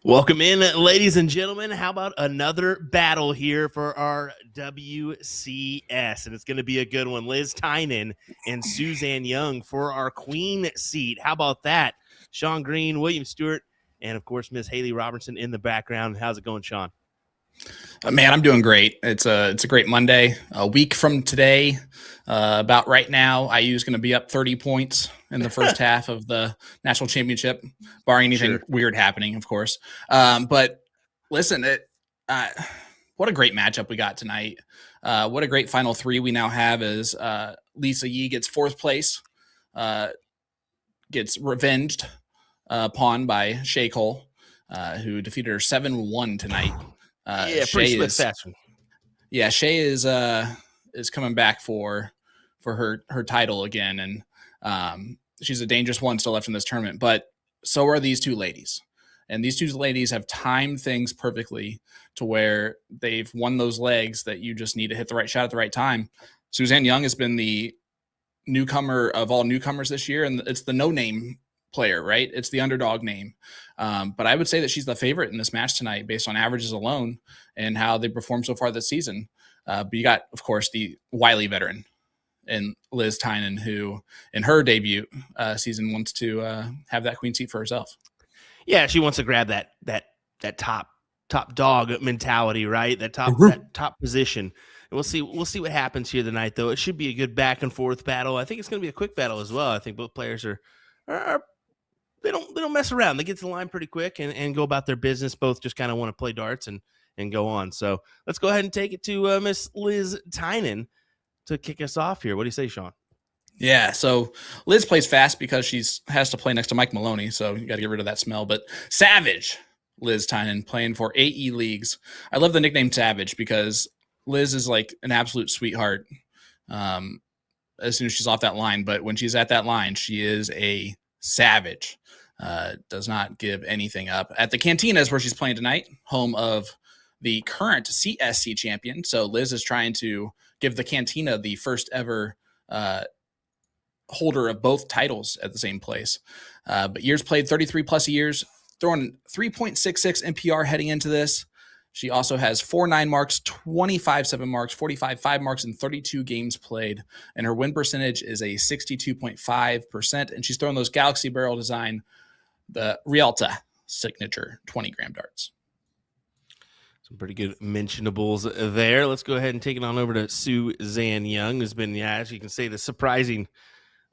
Welcome in, ladies and gentlemen. How about another battle here for our WCS? And it's going to be a good one. Liz Tynan and Suzanne Young for our queen seat. How about that? Sean Green, William Stewart, and, of course, Miss Haley Robertson in the background. How's it going, Sean? Man, I'm doing great. It's a great Monday. A week from today, about right now, IU is going to be up 30 points in the first half of the national championship, barring anything weird happening, of course. But listen, what a great matchup we got tonight. What a great final three we now have as Lisa Yee gets fourth place, gets revenged upon by Shea Cole, who defeated her 7-1 tonight. Pretty swift fashion. Yeah, Shea is coming back for her title again, and she's a dangerous one still left in this tournament. But so are these two ladies, and these two ladies have timed things perfectly to where they've won those legs that you just need to hit the right shot at the right time. Suzanne Young has been the newcomer of all newcomers this year, and it's the no-name player, right? It's the underdog name. But I would say that she's the favorite in this match tonight based on averages alone and how they performed so far this season. But you got, of course, the wily veteran in Liz Tynan, who in her debut season wants to have that queen seat for herself. Yeah, she wants to grab that top dog mentality, right? That top position. And we'll see what happens here tonight, though. It should be a good back and forth battle. I think it's going to be a quick battle as well. I think both players are they don't mess around. They get to the line pretty quick and go about their business. Both just kind of want to play darts and go on. So let's go ahead and take it to Miss Liz Tynan to kick us off here. What do you say, Sean? Yeah, so Liz plays fast because she has to play next to Mike Maloney, so you got to get rid of that smell. But Savage Liz Tynan playing for AE Leagues. I love the nickname Savage because Liz is like an absolute sweetheart as soon as she's off that line. But when she's at that line, she is a savage. Does not give anything up. At the Cantina is where she's playing tonight, home of the current CSC champion. So Liz is trying to give the Cantina the first ever holder of both titles at the same place. But years played, 33 plus years, throwing 3.66 NPR heading into this. She also has 4.9 marks, 25.7 marks, 45.5 marks, and 32 games played. And her win percentage is a 62.5%. And she's throwing those Galaxy Barrel design, the Rialta signature 20-gram darts. Some pretty good mentionables there. Let's go ahead and take it on over to Suzanne Young, who's been, as you can say, the surprising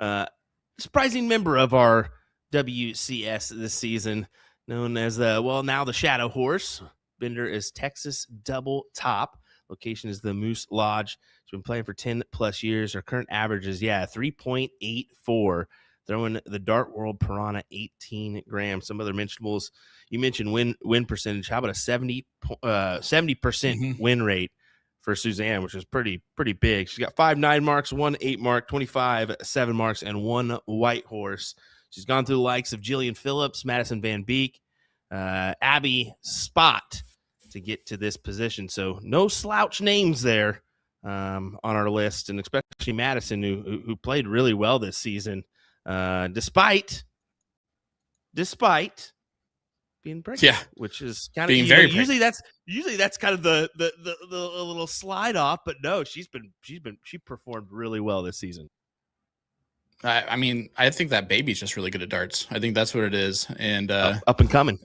member of our WCS this season, known as now the Shadow Horse. Bender is Texas Double Top. Location is the Moose Lodge. She's been playing for 10 plus years. Her current average is 3.84. Throwing the Dart World Piranha 18 grams. Some other mentionables. You mentioned win percentage. How about a 70% win rate for Suzanne, which is pretty big. She's got 5.9 marks, 1.8 mark, 25.7 marks, and 1 white horse. She's gone through the likes of Jillian Phillips, Madison Van Beek, Abby Spot to get to this position. So no slouch names there on our list, and especially Madison, who played really well this season, despite being pregnant. Yeah, which is kind being of very usually that's kind of the little slide off, but no, she performed really well this season. I mean, I think that baby's just really good at darts. I think that's what it is. And up and coming.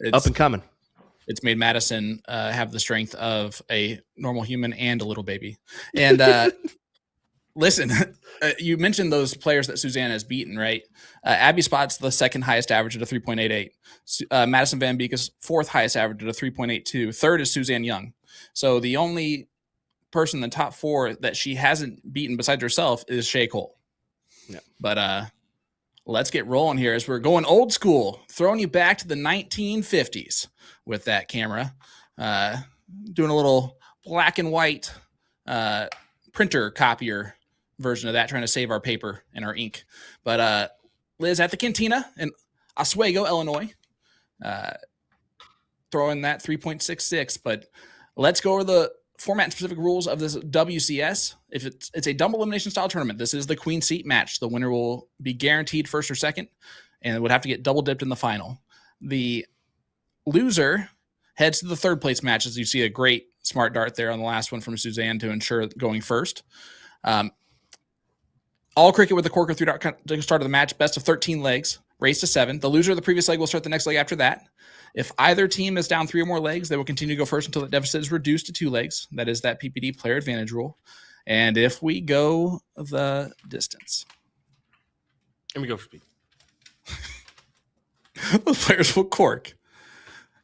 It's made Madison have the strength of a normal human and a little baby. And listen, you mentioned those players that Suzanne has beaten, right? Abby Spot's the second highest average at a 3.88. Madison Van Beek is fourth highest average at a 3.82. Third is Suzanne Young. So the only person in the top four that she hasn't beaten besides herself is Shea Cole. Yeah. But let's get rolling here as we're going old school, throwing you back to the 1950s with that camera, doing a little black and white printer copier version of that, trying to save our paper and our ink. But Liz at the Cantina in Oswego, Illinois, throwing that 3.66. But let's go over the format and specific rules of this WCS. If it's a double elimination style tournament, this is the queen seat match. The winner will be guaranteed first or second and would have to get double dipped in the final. The loser heads to the third place matches. You see a great smart dart there on the last one from Suzanne to ensure going first. All cricket with the corker 3-dart to start of the match. Best of 13 legs. Race to 7. The loser of the previous leg will start the next leg after that. If either team is down 3 or more legs, they will continue to go first until the deficit is reduced to 2 legs. That is that PPD player advantage rule. And if we go the distance, Let me go for speed. those players will cork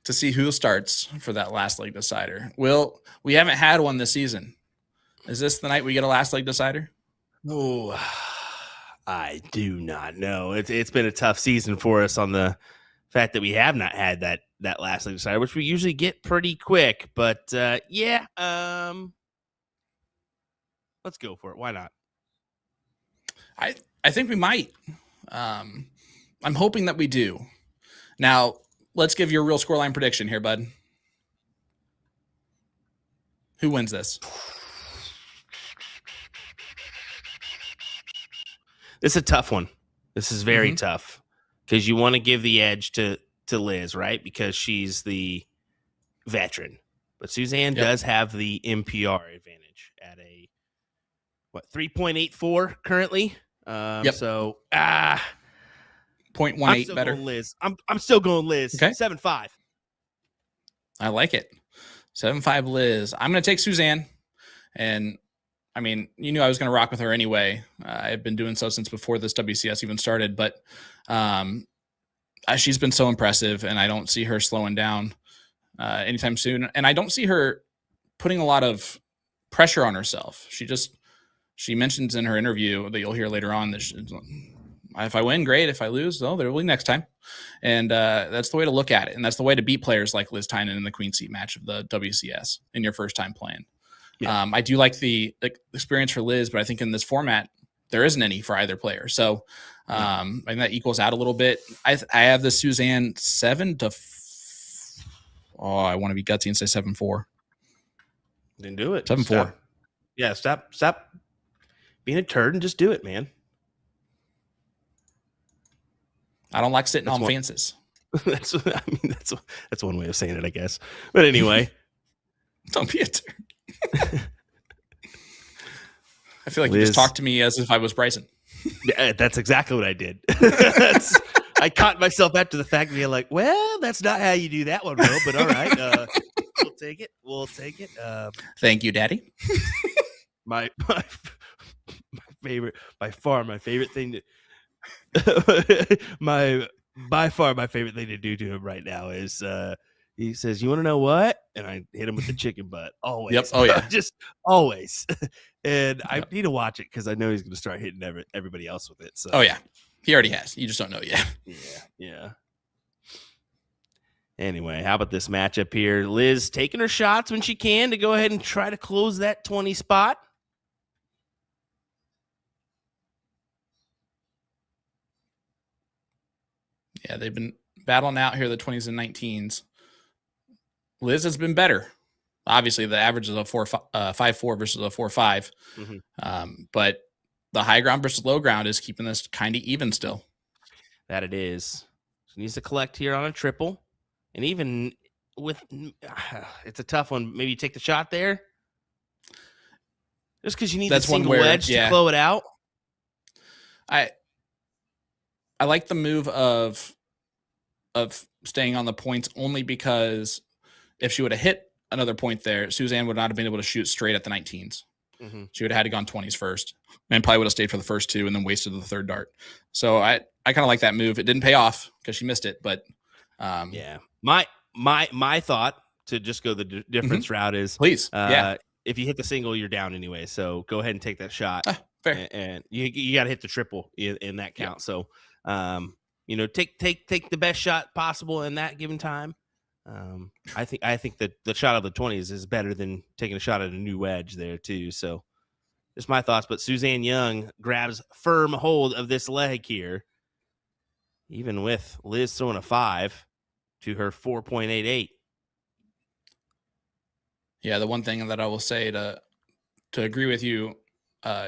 to see who starts for that last leg decider. We haven't had one this season. Is this the night we get a last leg decider? Oh, I do not know. It's been a tough season for us on the fact that we have not had that last leg decider, which we usually get pretty quick. But yeah, let's go for it. Why not? I think we might. I'm hoping that we do. Now, let's give you a real scoreline prediction here, bud. Who wins this? This is a tough one. This is very tough because you want to give the edge to Liz, right? Because she's the veteran. But Suzanne does have the MPR advantage at a 3.84 currently. So 0.18 better. Liz. I'm still going Liz. Okay. 7-5. I like it. 7-5 Liz. I'm going to take Suzanne. And I mean, you knew I was going to rock with her anyway. I've been doing so since before this WCS even started, but she's been so impressive, and I don't see her slowing down anytime soon. And I don't see her putting a lot of pressure on herself. She mentions in her interview that you'll hear later on that if I win, great. If I lose, there will be next time. And that's the way to look at it. And that's the way to beat players like Liz Tynan in the Queen Seat match of the WCS in your first time playing. Yeah. I do like the experience for Liz, but I think in this format, there isn't any for either player. So I think that equals out a little bit. I have the Suzanne 7 to I want to be gutsy and say 7-4. Then do it. 7-4. Yeah, stop being a turd and just do it, man. I don't like sitting on fences. That's one way of saying it, I guess. But anyway, don't be a turd. I feel like Liz, you just talked to me as if I was Bryson. Yeah, that's exactly what I did. I caught myself after the fact being like, well, that's not how you do that one, Will, but all right. We'll take it. Thank you, Daddy. my favorite thing by far my favorite thing to do to him right now is he says, "You want to know what?" And I hit him with the chicken butt. Always. Yep. Oh yeah. Just always. And I need to watch it because I know he's going to start hitting everybody else with it. So. Oh yeah, he already has. You just don't know yet. Yeah. Anyway, how about this matchup here? Liz taking her shots when she can to go ahead and try to close that 20 spot. Yeah, they've been battling out here the 20s and 19s. Liz has been better. Obviously, the average is a 5.4 versus a 4.5. But the high ground versus low ground is keeping this kind of even still. That it is. She needs to collect here on a triple. And even with it's a tough one. Maybe you take the shot there. Just because you need the single wedge to blow it out. I like the move of staying on the points only because if she would have hit another point there, Suzanne would not have been able to shoot straight at the 19s. She would have had to gone 20s first and probably would have stayed for the first 2 and then wasted the third dart. So I kind of like that move. It didn't pay off because she missed it, but yeah. My thought to just go the difference route is please. If you hit the single, you're down anyway. So go ahead and take that shot. Fair. And you got to hit the triple in that count. Yep. So take the best shot possible in that given time. I think that the shot of the 20s is better than taking a shot at a new wedge there too. So just my thoughts. But Suzanne Young grabs firm hold of this leg here, even with Liz throwing a 5 to her 4.88. Yeah, the one thing that I will say to agree with you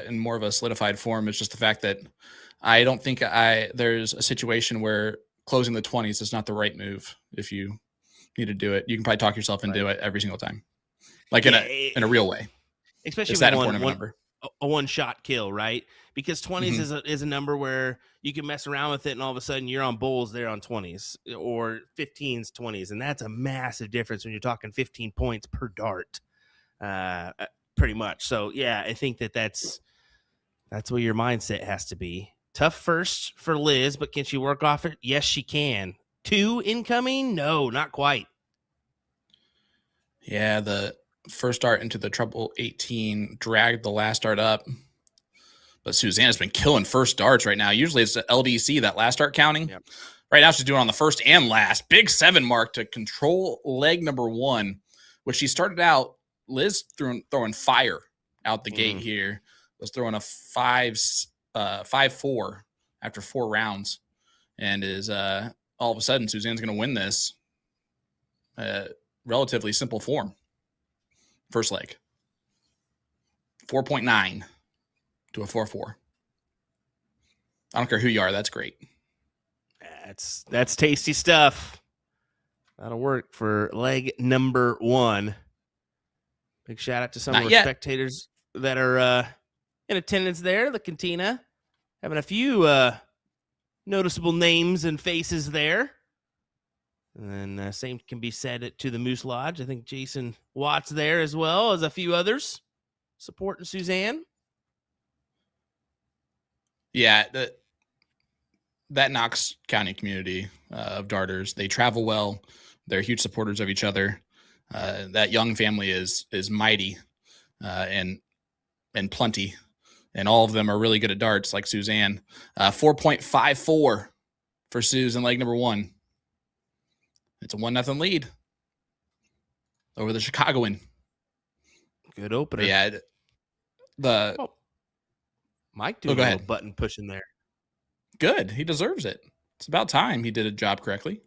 in more of a solidified form is just the fact that I don't think there's a situation where closing the 20s is not the right move if you need to do it. You can probably talk yourself into it every single time, like Yeah, in a real way. especially It's with that important of a number. a one shot kill, right? Because 20s Mhm. is a number where you can mess around with it, and all of a sudden you're on bulls, they're on 20s, or 15s, 20s, and that's a massive difference when you're talking 15 points per dart, pretty much. So yeah, I think that's where your mindset has to be. Tough first for Liz, but can she work off it? Yes, she can. 2 incoming? No, not quite. Yeah, the first dart into the treble 18 dragged the last dart up. But Suzanne has been killing first darts right now. Usually it's the LDC, that last dart counting. Yep. Right now she's doing on the first and last. Big 7 mark to control leg number 1, which she started out, Liz throwing fire out the gate here. Was throwing a 5-4 after 4 rounds. And is all of a sudden Suzanne's going to win this relatively simple form. First leg. 4.9 to a 4-4. I don't care who you are. That's great. That's tasty stuff. That'll work for leg number 1. Big shout out to some of our spectators that are in attendance there. The cantina having a few noticeable names and faces there. And then same can be said to the Moose Lodge. I think Jason Watts there as well as a few others supporting Suzanne. Yeah, that Knox County community of darters, they travel well. They're huge supporters of each other. That Young family is mighty and plenty, and all of them are really good at darts, like Suzanne. 4.54 for Suze in leg number 1. It's a 1-0 lead over the Chicagoan. Good opener. Yeah, Mike doing a little button pushing there. Good. He deserves it. It's about time he did a job correctly.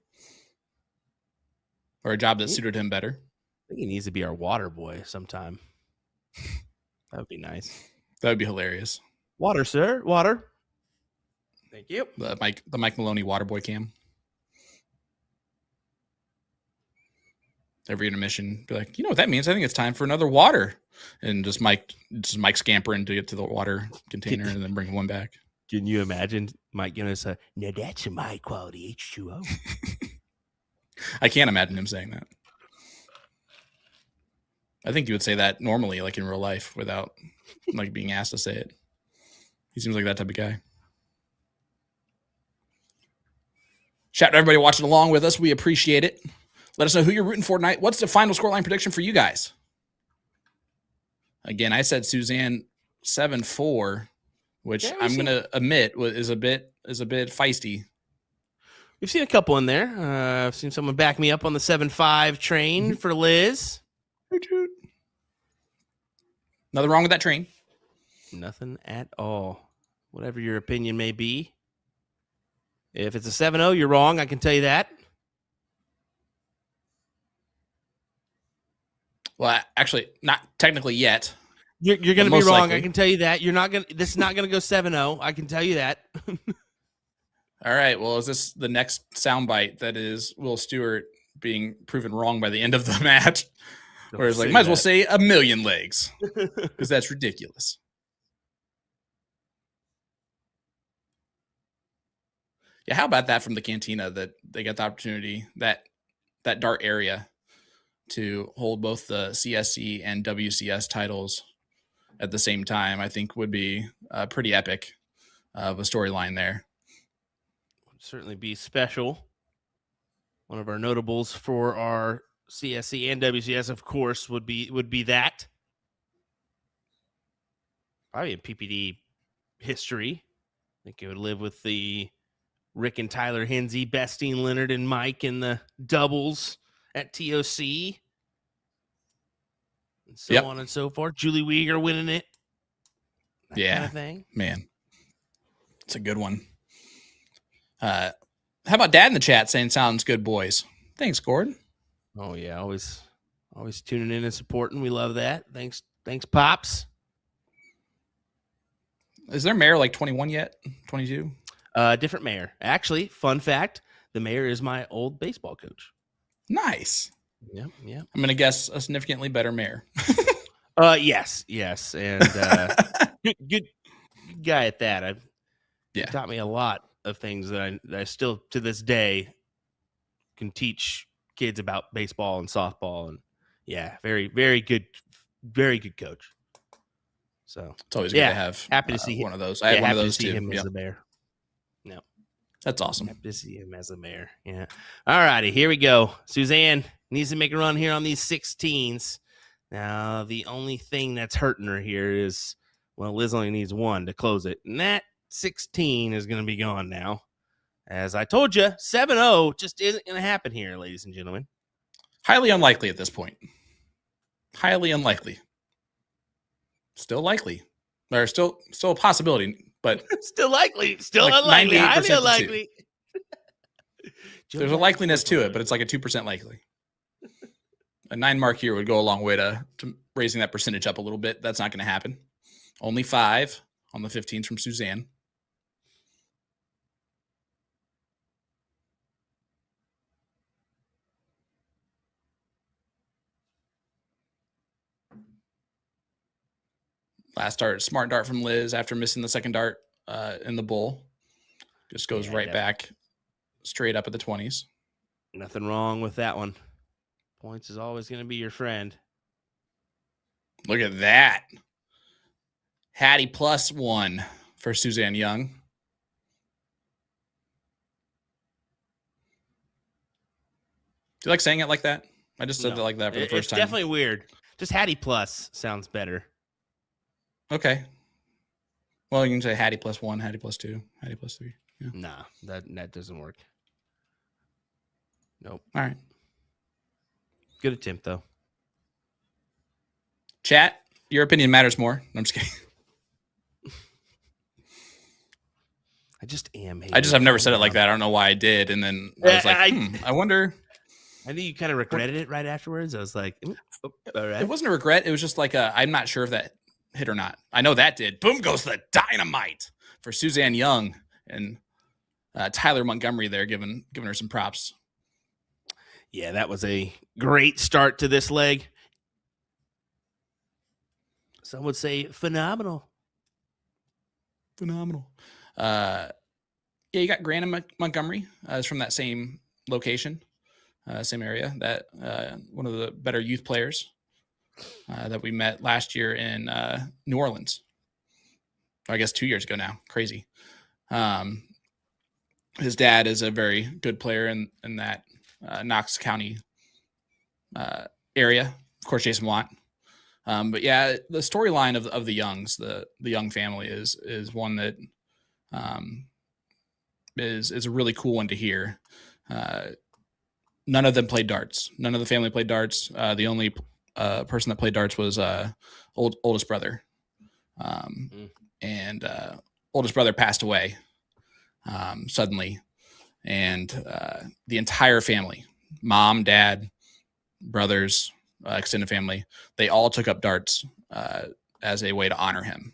Or a job that suited him better. I think he needs to be our water boy sometime. That would be nice. That would be hilarious. Water, sir. Water. Thank you. The Mike Maloney water boy cam. Every intermission, be like, you know what that means? I think it's time for another water. And just Mike scampering to get to the water container and then bring one back. Can you imagine Mike giving us no, that's a high quality H2O? I can't imagine him saying that. I think you would say that normally, like in real life, without like being asked to say it. He seems like that type of guy. Shout out to everybody watching along with us. We appreciate it. Let us know who you're rooting for tonight. What's the final scoreline prediction for you guys? Again, I said Suzanne 7-4, which I'm going to admit is a bit feisty. We've seen a couple in there. I've seen someone back me up on the 7-5 train for Liz. Nothing wrong with that train. Nothing at all. Whatever your opinion may be. If it's a 7-0, you're wrong. I can tell you that. Well, actually, not technically yet. You're going to be wrong. Likely. I can tell you that. This is not going to go 7-0. I can tell you that. All right. Well, is this the next soundbite that is Will Stewart being proven wrong by the end of the match? Or it's like, might as well say 1,000,000 legs because that's ridiculous. Yeah, how about that from the cantina that they got the opportunity, that dart area, to hold both the CSC and WCS titles at the same time? I think would be pretty epic of a storyline there. Would certainly be special. One of our notables for our CSC and WCS, of course, would be that. Probably in PPD history. I think it would live with the Rick and Tyler Hinsey besting Leonard and Mike in the doubles at TOC. And so on and so forth. Julie Weger winning it. That kind of thing. Man. It's a good one. How about Dad in the chat saying sounds good, boys? Thanks, Gordon. Oh, yeah. Always tuning in and supporting. We love that. Thanks, Pops. Is their mayor like 21 yet? 22? Different mayor. Actually, fun fact, the mayor is my old baseball coach. Nice. Yeah, yeah. I'm going to guess a significantly better mare. Yes, and good guy at that. He taught me a lot of things that I still to this day can teach kids about baseball and softball, and yeah, very good coach. So it's always good to have happy to see one of those. I had one of those too. Him as the mayor. No, that's awesome. Happy to see him as the mayor. Yeah. All righty, here we go. Suzanne needs to make a run here on these 16s. Now, the only thing that's hurting her here is, well, Liz only needs one to close it, and that 16 is going to be gone now. As I told you, 7-0 just isn't going to happen here, ladies and gentlemen. Highly unlikely at this point. Highly unlikely. Still likely. Or still a possibility, but still likely. Still like unlikely. Highly unlikely. There's a likeliness to it, but it's like a 2% likely. A 9 mark here would go a long way to raising that percentage up a little bit. That's not going to happen. Only 5 on the 15s from Suzanne. Last dart, smart dart from Liz after missing the second dart in the bowl. Just goes back straight up at the 20s. Nothing wrong with that one. Points is always going to be your friend. Look at that. Hattie +1 for Suzanne Young. Do you like saying it like that? I just said it like that for the first time. It's definitely weird. Just Hattie plus sounds better. Okay. Well, you can say Hattie +1, Hattie +2, Hattie +3. Yeah. Nah, that doesn't work. Nope. All right. Good attempt, though. Chat, your opinion matters more. I'm just kidding. I just am. I just have never said it like that. I don't know why I did. And then I was like, I wonder. I think you kind of regretted it right afterwards. I was like, all right. It wasn't a regret. It was just like I'm not sure if that hit or not. I know that did. Boom goes the dynamite for Suzanne Young, and Tyler Montgomery there giving her some props. Yeah, that was a great start to this leg. Some would say phenomenal. Phenomenal. Yeah, you got Grant and Montgomery. Is from that same location, same area. That one of the better youth players that we met last year in New Orleans. Or I guess 2 years ago now. Crazy. His dad is a very good player in that Knox County area. Of course, Jason Watt. But yeah, the storyline of the Youngs, the Young family is one that is a really cool one to hear. None of them played darts. None of the family played darts. The only person that played darts was oldest brother. And oldest brother passed away suddenly. And the entire family, mom, dad, brothers, extended family, they all took up darts as a way to honor him.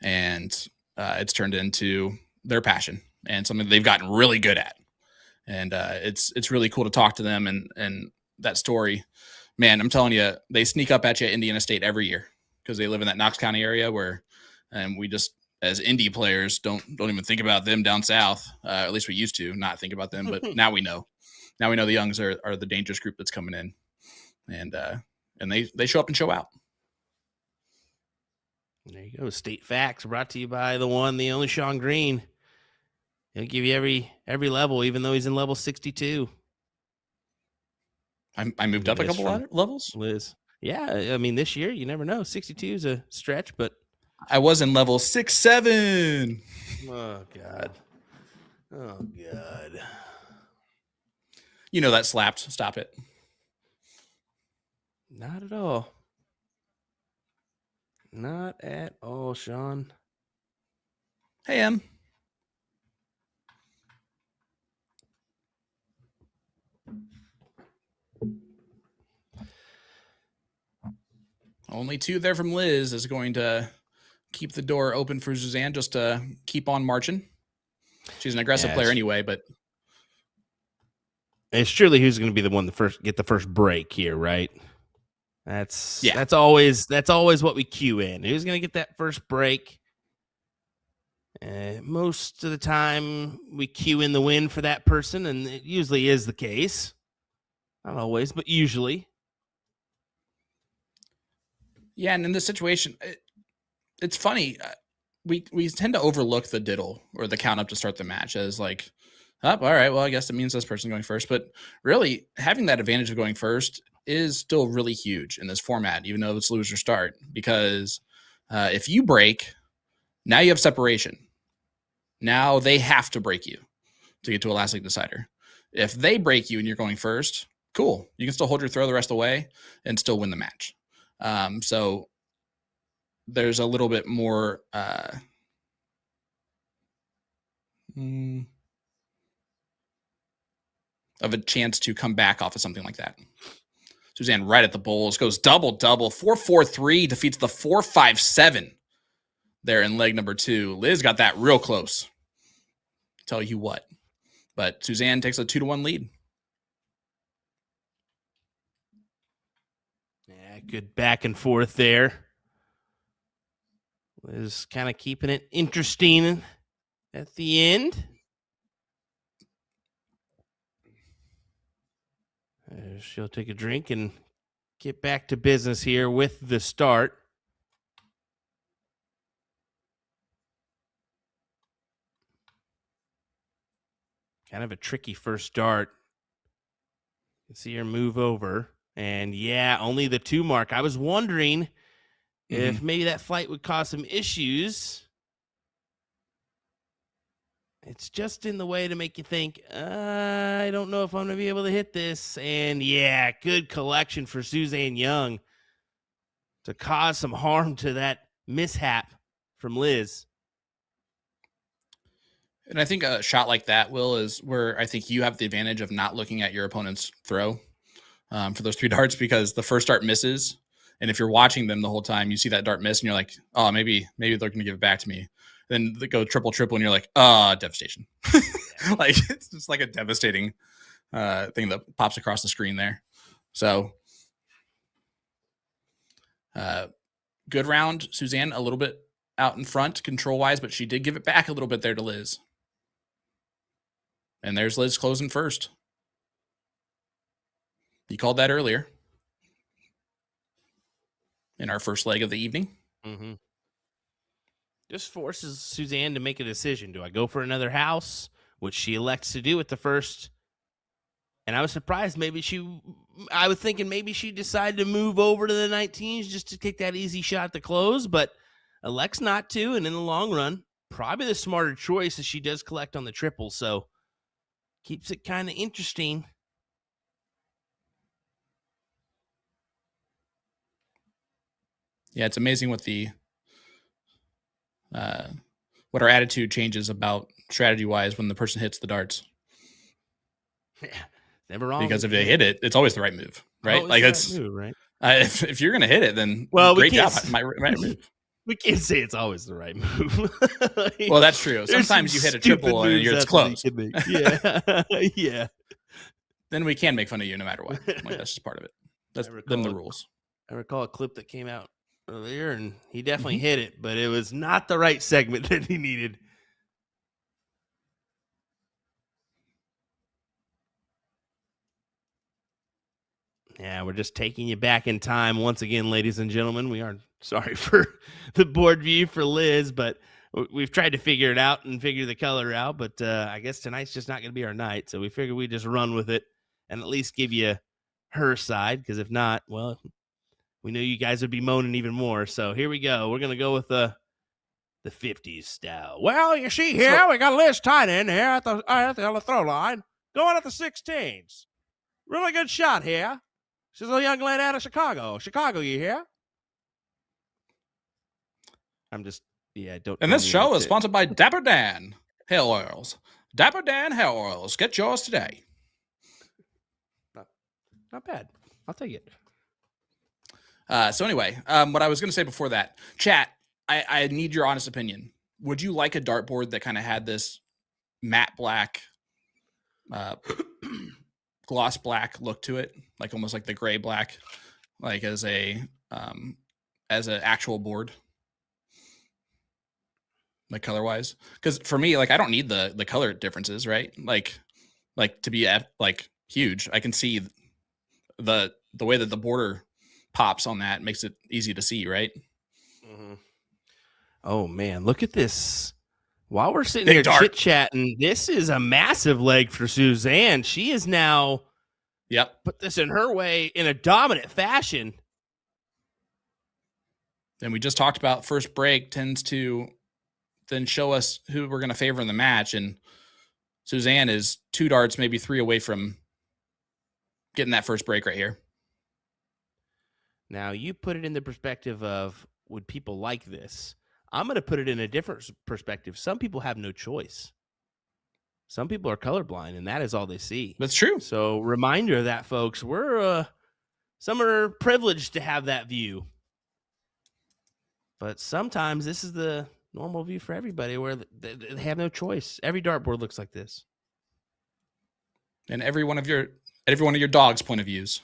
And it's turned into their passion and something they've gotten really good at. And it's really cool to talk to them. And that story, man, I'm telling you, they sneak up at you at Indiana State every year because they live in that Knox County area and we just, as indie players, don't even think about them down south. At least we used to not think about them, but now we know. Now we know the Youngs are the dangerous group that's coming in, and they show up and show out. There you go. State Facts brought to you by the one, the only Sean Green. He'll give you every level, even though he's in level 62. I moved up a couple levels. Liz. Yeah, I mean, this year, you never know. 62 is a stretch, but I was in level 6-7. Oh, God. Oh, God. You know that slapped. Stop it. Not at all. Not at all, Sean. Hey, Em. Only 2 there from Liz is going to keep the door open for Suzanne just to keep on marching. She's an aggressive player anyway, but It's surely who's going to be the one to get the first break here, right? That's always what we cue in. Who's going to get that first break? Most of the time, we cue in the win for that person, and it usually is the case. Not always, but usually. Yeah, and in this situation, it's funny. We tend to overlook the diddle or the count up to start the match as like, oh, all right, well, I guess it means this person going first. But really, having that advantage of going first is still really huge in this format, even though it's lose or start. Because if you break, now you have separation. Now they have to break you to get to a last league decider. If they break you and you're going first, cool. You can still hold your throw the rest of the way and still win the match. So there's a little bit more of a chance to come back off of something like that. Suzanne right at the bowls, goes double, 4-4-3, defeats the 4-5-7 there in leg number 2. Liz got that real close. Tell you what. But Suzanne takes a 2-1 lead. Yeah, good back and forth there. Liz kind of keeping it interesting at the end. She'll take a drink and get back to business here with the start. Kind of a tricky first start. You can see her move over. And yeah, only the 2 mark. I was wondering if maybe that flight would cause some issues. It's just in the way to make you think, I don't know if I'm going to be able to hit this. And yeah, good collection for Suzanne Young to cause some harm to that mishap from Liz. And I think a shot like that, Will, is where I think you have the advantage of not looking at your opponent's throw for those 3 darts, because the first dart misses. And if you're watching them the whole time, you see that dart miss and you're like, oh, maybe they're going to give it back to me. Then they go triple, and you're like, devastation. Like, it's just like a devastating thing that pops across the screen there. So good round. Suzanne a little bit out in front control-wise, but she did give it back a little bit there to Liz. And there's Liz closing first. You called that earlier in our first leg of the evening. Just forces Suzanne to make a decision. Do I go for another house, which she elects to do at the first? And I was surprised. I was thinking maybe she decided to move over to the 19s just to take that easy shot to close, but elects not to. And in the long run, probably the smarter choice as she does collect on the triple. So keeps it kind of interesting. Yeah, it's amazing what what our attitude changes about strategy-wise when the person hits the darts. Yeah, never wrong. Because if they hit it, it's always the right move, right? Like that's right move, right. If you're gonna hit it, then great job. My move. We can't say it's always the right move. Well, that's true. Sometimes you hit a triple and it's close. Yeah, yeah. Then we can make fun of you no matter what. Like, that's just part of it. That's them the rules. I recall a clip that came out earlier, and he definitely hit it, but it was not the right segment that he needed. Yeah, we're just taking you back in time once again, ladies and gentlemen. We are sorry for the board view for Liz, but we've tried to figure it out and figure the color out, but I guess tonight's just not going to be our night, so we figured we'd just run with it and at least give you her side, because if not, well, we knew you guys would be moaning even more. So here we go. We're going to go with the 50s style. Well, you see here, we got Liz Tynan here at the throw line, going at the 16s. Really good shot here. She's a young lady out of Chicago. Chicago, you hear? Don't. And this show is sponsored by Dapper Dan Hair Oils. Dapper Dan Hair Oils. Get yours today. Not bad. I'll take it. So anyway, what I was going to say before that, chat, I need your honest opinion. Would you like a dartboard that kind of had this matte black gloss black look to it, like almost like the gray black, like as an actual board, like color wise. Because for me, like I don't need the color differences, right? Like to be like huge. I can see the way that the border pops on that makes it easy to see, right? Mm-hmm. Oh man, look at this. While we're sitting Big here dart. chit chatting, this is a massive leg for Suzanne. She is now put this in her way in a dominant fashion. And we just talked about first break tends to then show us who we're going to favor in the match. And Suzanne is 2 darts, maybe 3 away from getting that first break right here. Now, you put it in the perspective of, would people like this? I'm going to put it in a different perspective. Some people have no choice. Some people are colorblind, and that is all they see. That's true. So, reminder of that, folks. Some are privileged to have that view. But sometimes this is the normal view for everybody where they have no choice. Every dartboard looks like this. And every one of your dog's point of views.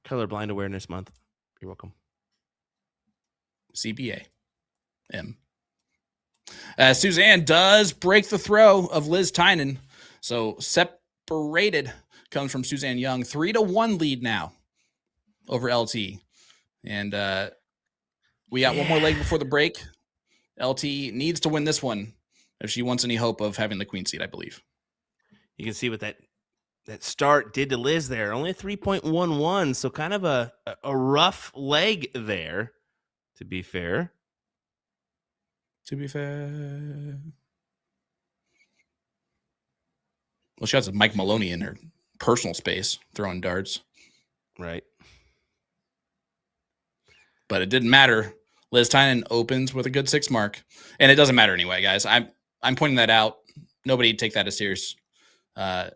Colorblind Awareness Month. You're welcome. CBA. M. Suzanne does break the throw of Liz Tynan. So separated comes from Suzanne Young. 3-1 lead now over LT. And we got one more leg before the break. LT needs to win this one if she wants any hope of having the queen seat, I believe. You can see what that start did to Liz there. Only a 3.11, so kind of a rough leg there, to be fair. Well, she has a Mike Maloney in her personal space throwing darts. Right. But it didn't matter. Liz Tynan opens with a good 6 mark. And it doesn't matter anyway, guys. I'm pointing that out. Nobody take that as serious.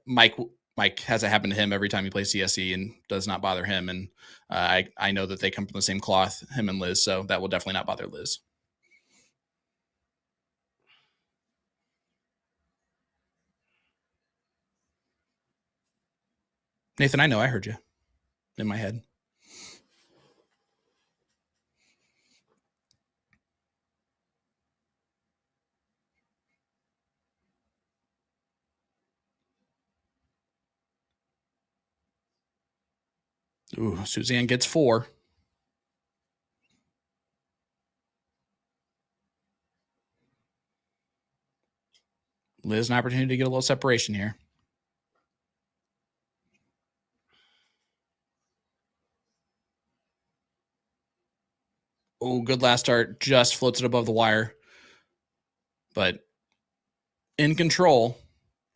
Mike has it happen to him every time he plays CSE and does not bother him. And I know that they come from the same cloth, him and Liz, so that will definitely not bother Liz. Nathan, I know I heard you in my head. Ooh, Suzanne gets 4. Liz, an opportunity to get a little separation here. Oh, good last start. Just floats it above the wire. But in control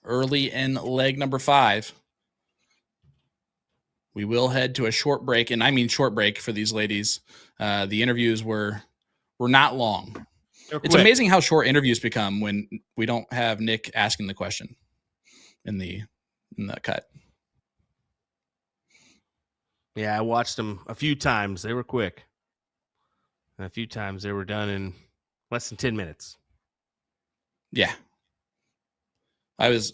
early in leg number 5. We will head to a short break, and I mean short break for these ladies. The interviews were not long. It's amazing how short interviews become when we don't have Nick asking the question in the cut. Yeah, I watched them a few times. They were quick. And a few times they were done in less than 10 minutes. Yeah. I was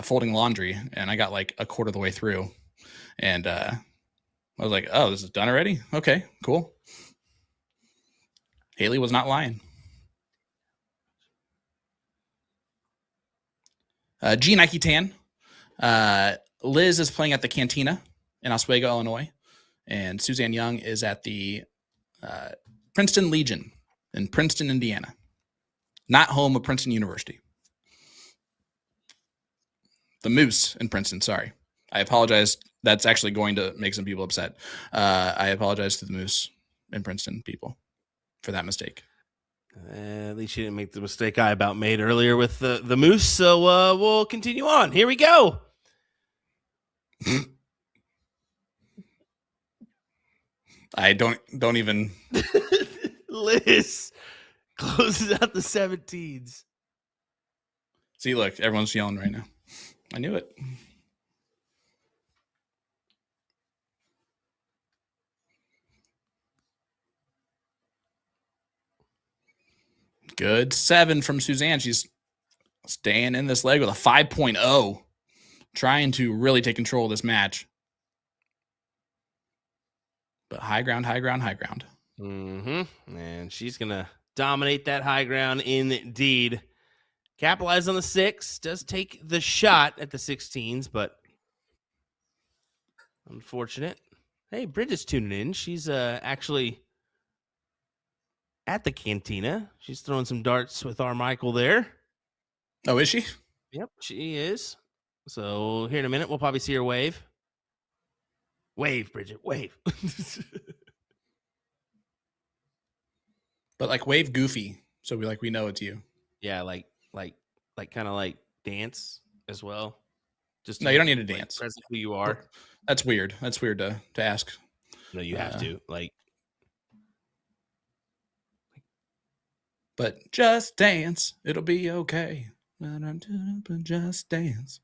folding laundry, and I got like a quarter of the way through. And I was like, oh, this is done already? Okay, cool. Haley was not lying. G Nike Tan. Liz is playing at the Cantina in Oswego, Illinois. And Suzanne Young is at the Princeton Legion in Princeton, Indiana. Not home of Princeton University. The Moose in Princeton, sorry. I apologize. That's actually going to make some people upset. I apologize to the Moose in Princeton people for that mistake. At least you didn't make the mistake I about made earlier with the Moose. So we'll continue on. Here we go. I don't even. Liz closes out the 17s. See, look, everyone's yelling right now. I knew it. Good 7 from Suzanne. She's staying in this leg with a 5.0, trying to really take control of this match. But high ground, high ground, high ground. Mm-hmm. And she's going to dominate that high ground indeed. Capitalize on the 6. Does take the shot at the 16s, but unfortunate. Hey, Bridget's tuning in. She's actually at the cantina. She's throwing some darts with our Michael there. Oh, is she? Yep, she is. So here in a minute, we'll probably see her wave. Wave, Bridget, wave. But like wave goofy, so we know it's you. Yeah, like kind of like dance as well. Just no, you don't need to dance. Present who you are. That's weird. That's weird to ask. No, you have to But just dance, it'll be okay. Just dance.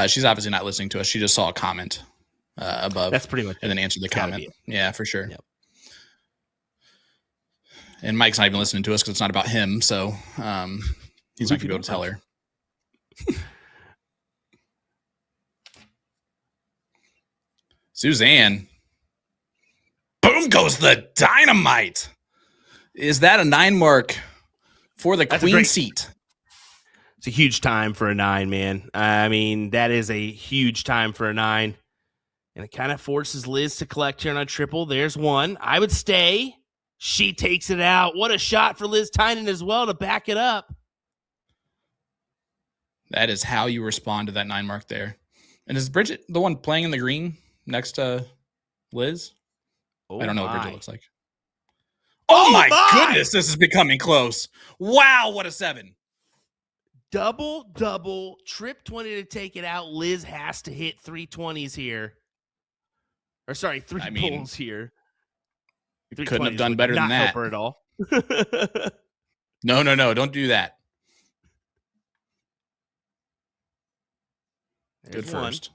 She's obviously not listening to us. She just saw a comment above. That's pretty much and then answered the comment. Yeah, for sure. Yep. And Mike's not even listening to us because it's not about him. So he's not going to be able to tell her. Suzanne. Boom goes the dynamite. Is that a 9 mark for the queen seat? It's a huge time for a 9, man. I mean, that is a huge time for a 9. And it kind of forces Liz to collect here on a triple. There's 1. I would stay. She takes it out. What a shot for Liz Tynan as well to back it up. That is how you respond to that 9 mark there. And is Bridget the one playing in the green next to Liz? I don't know what Bridget looks like. Oh my goodness, this is becoming close. Wow, what a 7. Double, trip 20 to take it out. Liz has to hit 320s here. Or sorry, 3 pulls here. Couldn't have done better than that. Help her at all. No, don't do that. There's Good first.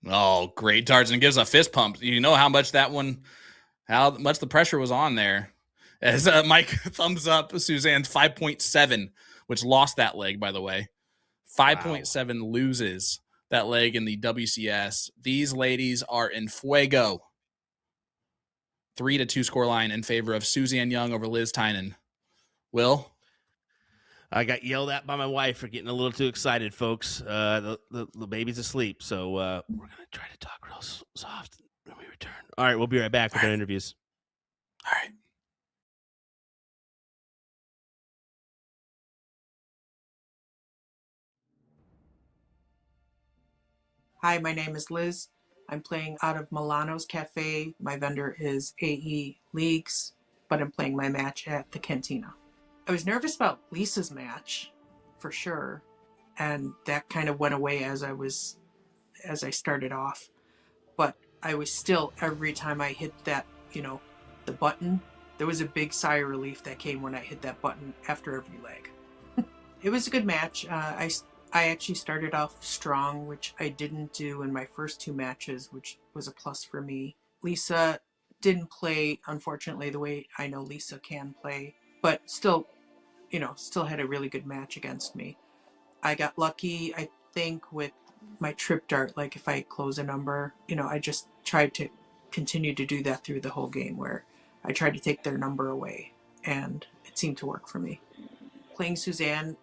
Oh, great darts, and gives a fist pump. You know how much the pressure was on there. As Mike thumbs up Suzanne's 5.7, which lost that leg, by the way. 5.7 loses that leg in the WCS. These ladies are in fuego. 3-2 scoreline in favor of Suzanne Young over Liz Tynan. Will? I got yelled at by my wife for getting a little too excited, folks. The baby's asleep, so we're going to try to talk real soft when we return. All right, we'll be right back with our interviews. All right. Hi, my name is Liz. I'm playing out of Milano's Cafe. My vendor is AE Leagues, but I'm playing my match at the Cantina. I was nervous about Lisa's match, for sure, and that kind of went away as I started off. But I was still, every time I hit that, the button, there was a big sigh of relief that came when I hit that button after every leg. It was a good match. I actually started off strong, which I didn't do in my first 2 matches, which was a plus for me. Lisa didn't play, unfortunately, the way I know Lisa can play, but still had a really good match against me. I got lucky, I think, with my trip dart. Like if I close a number, I just tried to continue to do that through the whole game, where I tried to take their number away, and it seemed to work for me. Playing Suzanne,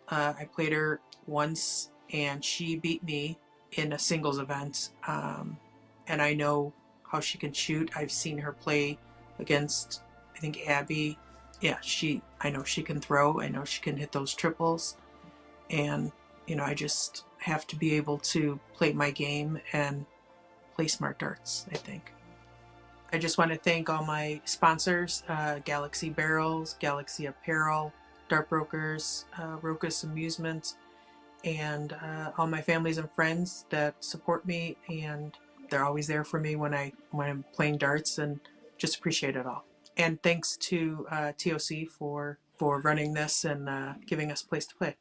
I played her once and she beat me in a singles event, and I know how she can shoot. I've seen her play against, I think, Abby. Yeah, I know she can throw. I know she can hit those triples, and I just have to be able to play my game and play smart darts, I think. I just want to thank all my sponsors, Galaxy Barrels, Galaxy Apparel, Dart Brokers, Rocus Amusement, and all my families and friends that support me, and they're always there for me when I'm playing darts, and just appreciate it all. And thanks to TOC for running this and giving us a place to play.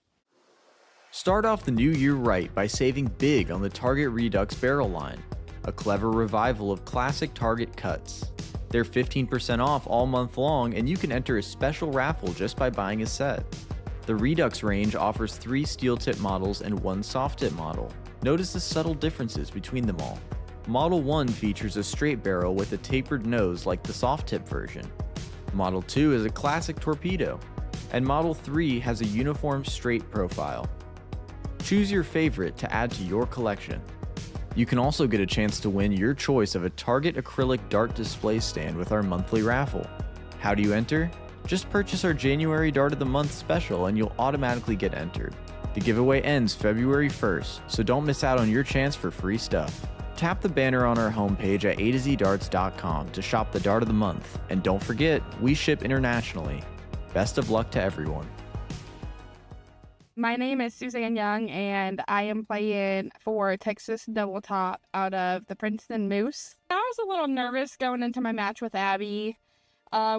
Start off the new year right by saving big on the Target Redux barrel line. a clever revival of classic Target cuts. They're 15% off all month long, and you can enter a special raffle just by buying a set. The Redux range offers 3 steel tip models and 1 soft tip model. Notice the subtle differences between them all. Model 1 features a straight barrel with a tapered nose like the soft tip version. Model 2 is a classic torpedo, and Model 3 has a uniform straight profile. Choose your favorite to add to your collection. You can also get a chance to win your choice of a Target acrylic dart display stand with our monthly raffle. How do you enter? Just purchase our January Dart of the Month special and you'll automatically get entered. The giveaway ends February 1st, so don't miss out on your chance for free stuff. Tap the banner on our homepage at a2zdarts.com to shop the Dart of the Month. And don't forget, we ship internationally. Best of luck to everyone. My name is Suzanne Young, and I am playing for Texas Double Top out of the Princeton Moose. I was a little nervous going into my match with Abby.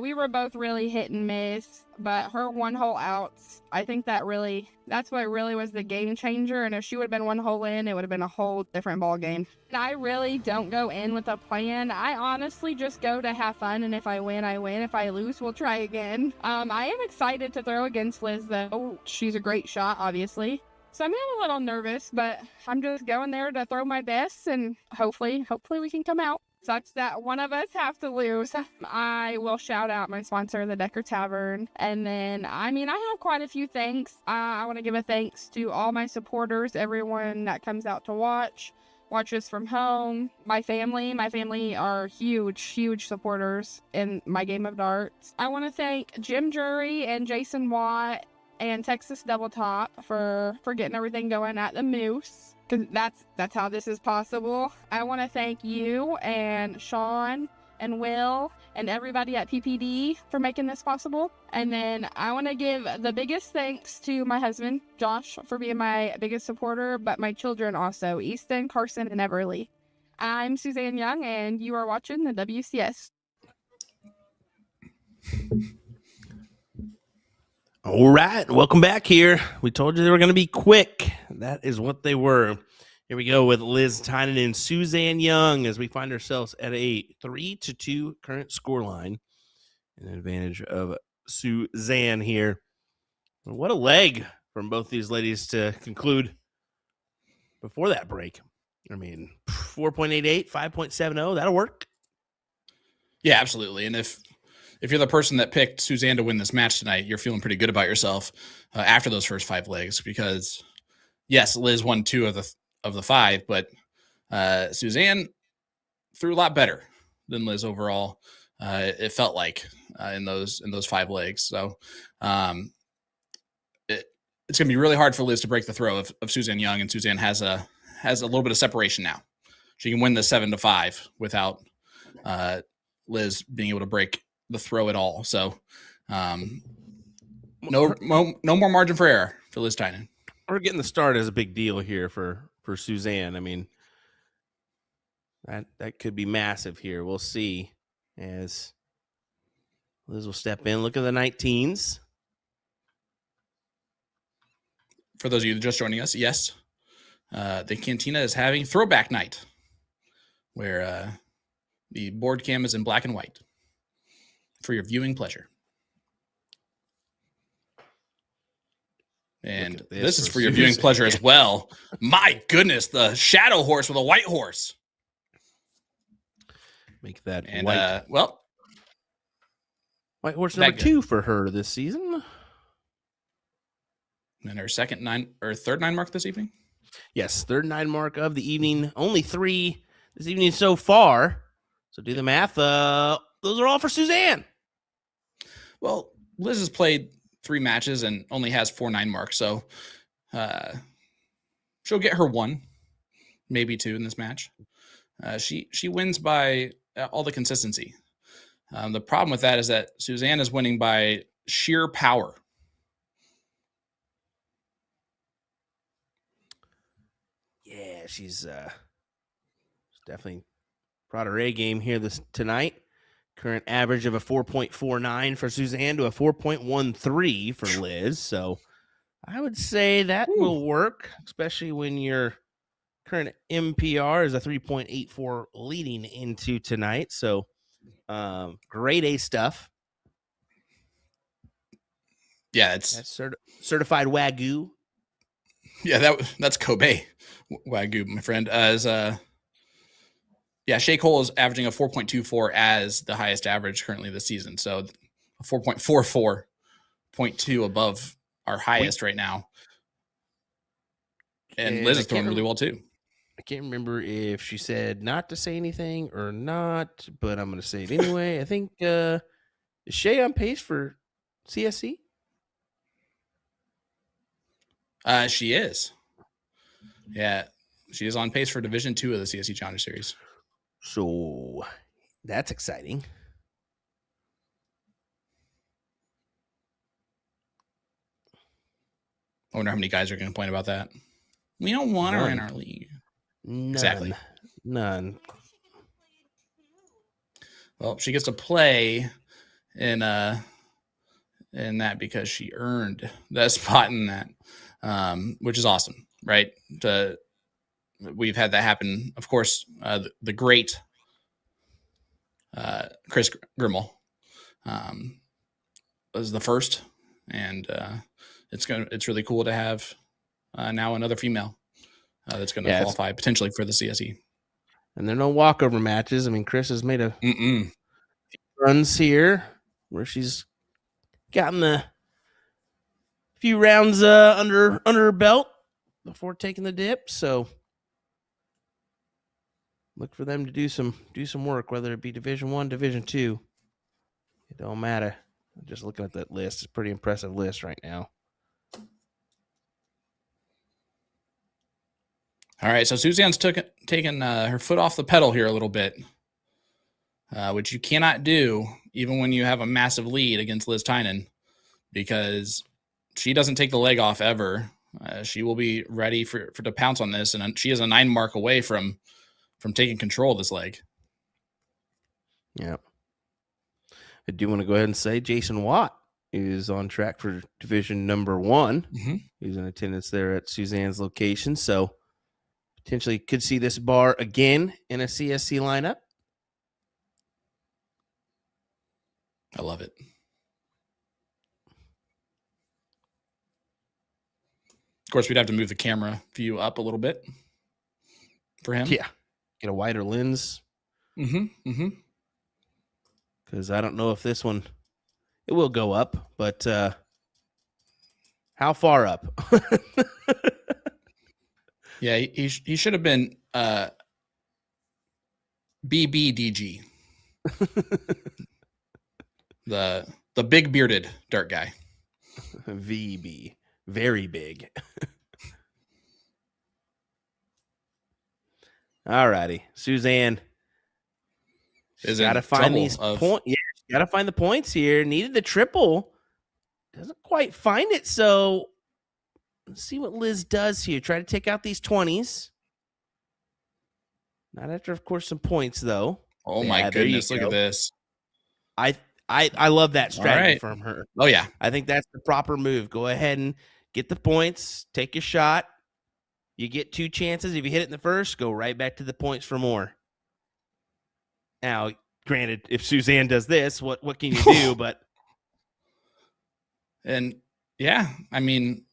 We were both really hit and miss, but her one hole outs, I think that's what really was the game changer. And if she would have been one hole in, it would have been a whole different ball game. And I really don't go in with a plan. I honestly just go to have fun, and if I win, I win. If I lose, we'll try again. I am excited to throw against Liz, though. She's a great shot, obviously. So I'm a little nervous, but I'm just going there to throw my best, and hopefully we can come out such that one of us have to lose. I will shout out my sponsor, the Decker Tavern. And then, I have quite a few thanks. I want to give a thanks to all my supporters, everyone that comes out to watch us from home. My family are huge supporters in my game of darts. I want to thank Jim Drury and Jason Watt and Texas Double Top for getting everything going at the Moose. Because that's how this is possible. I want to thank you and Sean and Will and everybody at PPD for making this possible. And then I want to give the biggest thanks to my husband, Josh, for being my biggest supporter, but my children also, Easton, Carson, and Everly. I'm Suzanne Young, and you are watching the WCS. All right, welcome back here. We told you they were going to be quick. That is what they were. Here we go with Liz Tynan and Suzanne Young as we find ourselves at a 3-2 current scoreline. An advantage of Suzanne here. What a leg from both these ladies to conclude before that break. 4.88, 5.70, that'll work. Yeah, absolutely. And if you're the person that picked Suzanne to win this match tonight, you're feeling pretty good about yourself after those first 5 legs, because yes, Liz won 2 of the 5, but Suzanne threw a lot better than Liz overall. It felt like in those 5 legs. So it's going to be really hard for Liz to break the throw of Suzanne Young, and Suzanne has a little bit of separation now. She can win the 7-5 without Liz being able to break the throw at all. So no more margin for error for Liz Tynan. We're getting the start is a big deal here for Suzanne. That could be massive here. We'll see as Liz will step in. Look at the 19s. For those of you just joining us, yes, the Cantina is having throwback night where the board cam is in black and white for your viewing pleasure. And this is for your viewing pleasure as well. My goodness, the shadow horse with a white horse. Make that white. White horse number 2 for her this season. And her third 9 mark this evening? Yes, third 9 mark of the evening. Only 3 this evening so far. So do the math. Those are all for Suzanne. Well, Liz has played 3 matches and only has 4 9 marks. So she'll get her 1, maybe 2 in this match. She wins by all the consistency. The problem with that is that Suzanne is winning by sheer power. Yeah, she's definitely brought her A game here tonight. Current average of a 4.49 for Suzanne to a 4.13 for Liz. So I would say that will work, especially when you're current MPR is a 3.84 leading into tonight. So grade A stuff. Yeah, it's That's certified Wagyu. Yeah, that's Kobe Wagyu, my friend. Shea Cole is averaging a 4.24 as the highest average currently this season. So a 4.44.2 above our highest right now. And Liz is throwing really well too. I can't remember if she said not to say anything or not, but I'm going to say it anyway. I think is Shea on pace for CSC? She is. Yeah, she is on pace for Division 2 of the CSC Challenger Series. So that's exciting. I wonder how many guys are going to complain about that. We don't want her in our league. None. Exactly. None. Well, she gets to play in that because she earned that spot in that, which is awesome, right? We've had that happen. Of course, the great Chris Grimmel was the first, and it's really cool to have now another female that's going to qualify potentially for the CSE. And there are no walkover matches. I mean, Chris has made a few runs here where she's gotten a few rounds under her belt before taking the dip. So look for them to do some work, whether it be Division 1, Division 2. It don't matter. Just looking at that list, it's a pretty impressive list right now. All right, so Suzanne's taken her foot off the pedal here a little bit, which you cannot do even when you have a massive lead against Liz Tynan, because she doesn't take the leg off ever. She will be ready for to pounce on this, and she is a 9 mark away from taking control of this leg. Yeah. I do want to go ahead and say Jason Watt is on track for division number 1. Mm-hmm. He's in attendance there at Suzanne's location. So potentially could see this bar again in a CSC lineup. I love it. Of course, we'd have to move the camera view up a little bit for him. Yeah. Get a wider lens. Mm-hmm. Mm-hmm. Because I don't know if this one, it will go up, but how far up? Yeah, he should have been BBDG. the big bearded dart guy. VB. Very big. All righty. Suzanne. She's got to find these points. Yeah, she's got to find the points here. Needed the triple. Doesn't quite find it. So let's see what Liz does here. Try to take out these 20s. Not after, of course, some points, though. Oh, yeah, my goodness. Look at this. I love that strategy from her. Oh, yeah. I think that's the proper move. Go ahead and get the points. Take your shot. You get 2 chances. If you hit it in the first, go right back to the points for more. Now, granted, if Suzanne does this, what can you do? But and yeah, I mean,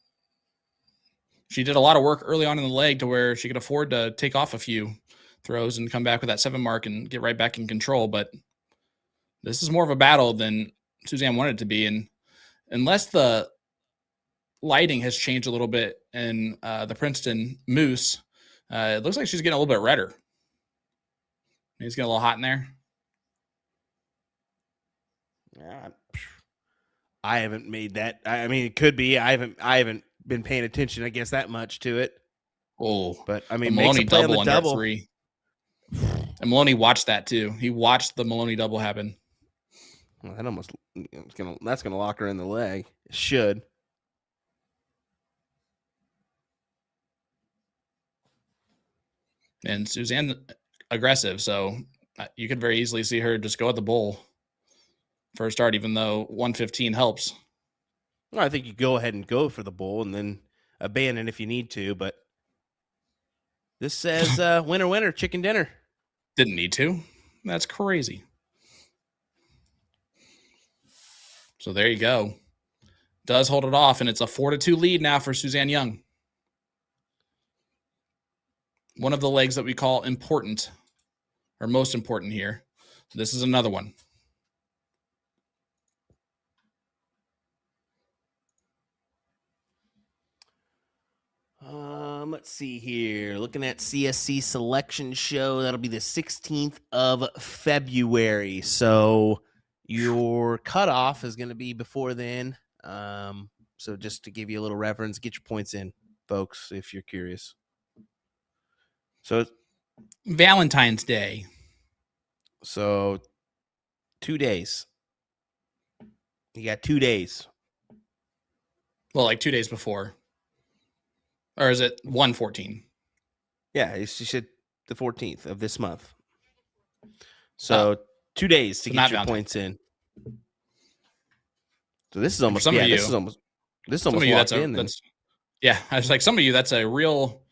she did a lot of work early on in the leg to where she could afford to take off a few throws and come back with that 7 mark and get right back in control. But this is more of a battle than Suzanne wanted it to be, and unless the lighting has changed a little bit in the Princeton Moose, it looks like she's getting a little bit redder. It's getting a little hot in there. Yeah, I haven't made that. I mean, it could be. I haven't been paying attention, I guess, that much to it. Oh, but I mean, Maloney double on that 3. And Maloney watched that too. He watched the Maloney double happen. Well, that's gonna lock her in the leg. It should. And Suzanne aggressive, so you could very easily see her just go at the bull for a start, even though 115 helps. Well, I think you go ahead and go for the bull and then abandon if you need to, but This says winner, winner, chicken dinner. Didn't need to. That's crazy. So there you go. Does hold it off, and it's a 4-2 lead now for Suzanne Young. One of the legs that we call important, or most important here. This is another one. Let's see here. Looking at CSC selection show, that'll be the 16th of February. So your cutoff is going to be before then. So just to give you a little reference, get your points in, folks, if you're curious. So Valentine's Day. So 2 days. You got 2 days. Well, like 2 days before. Or is it 1/14? Yeah, she said the 14th of this month. So 2 days to get your points in. So this is almost some of you, this is almost locked in. Yeah, I was like, some of you, that's a real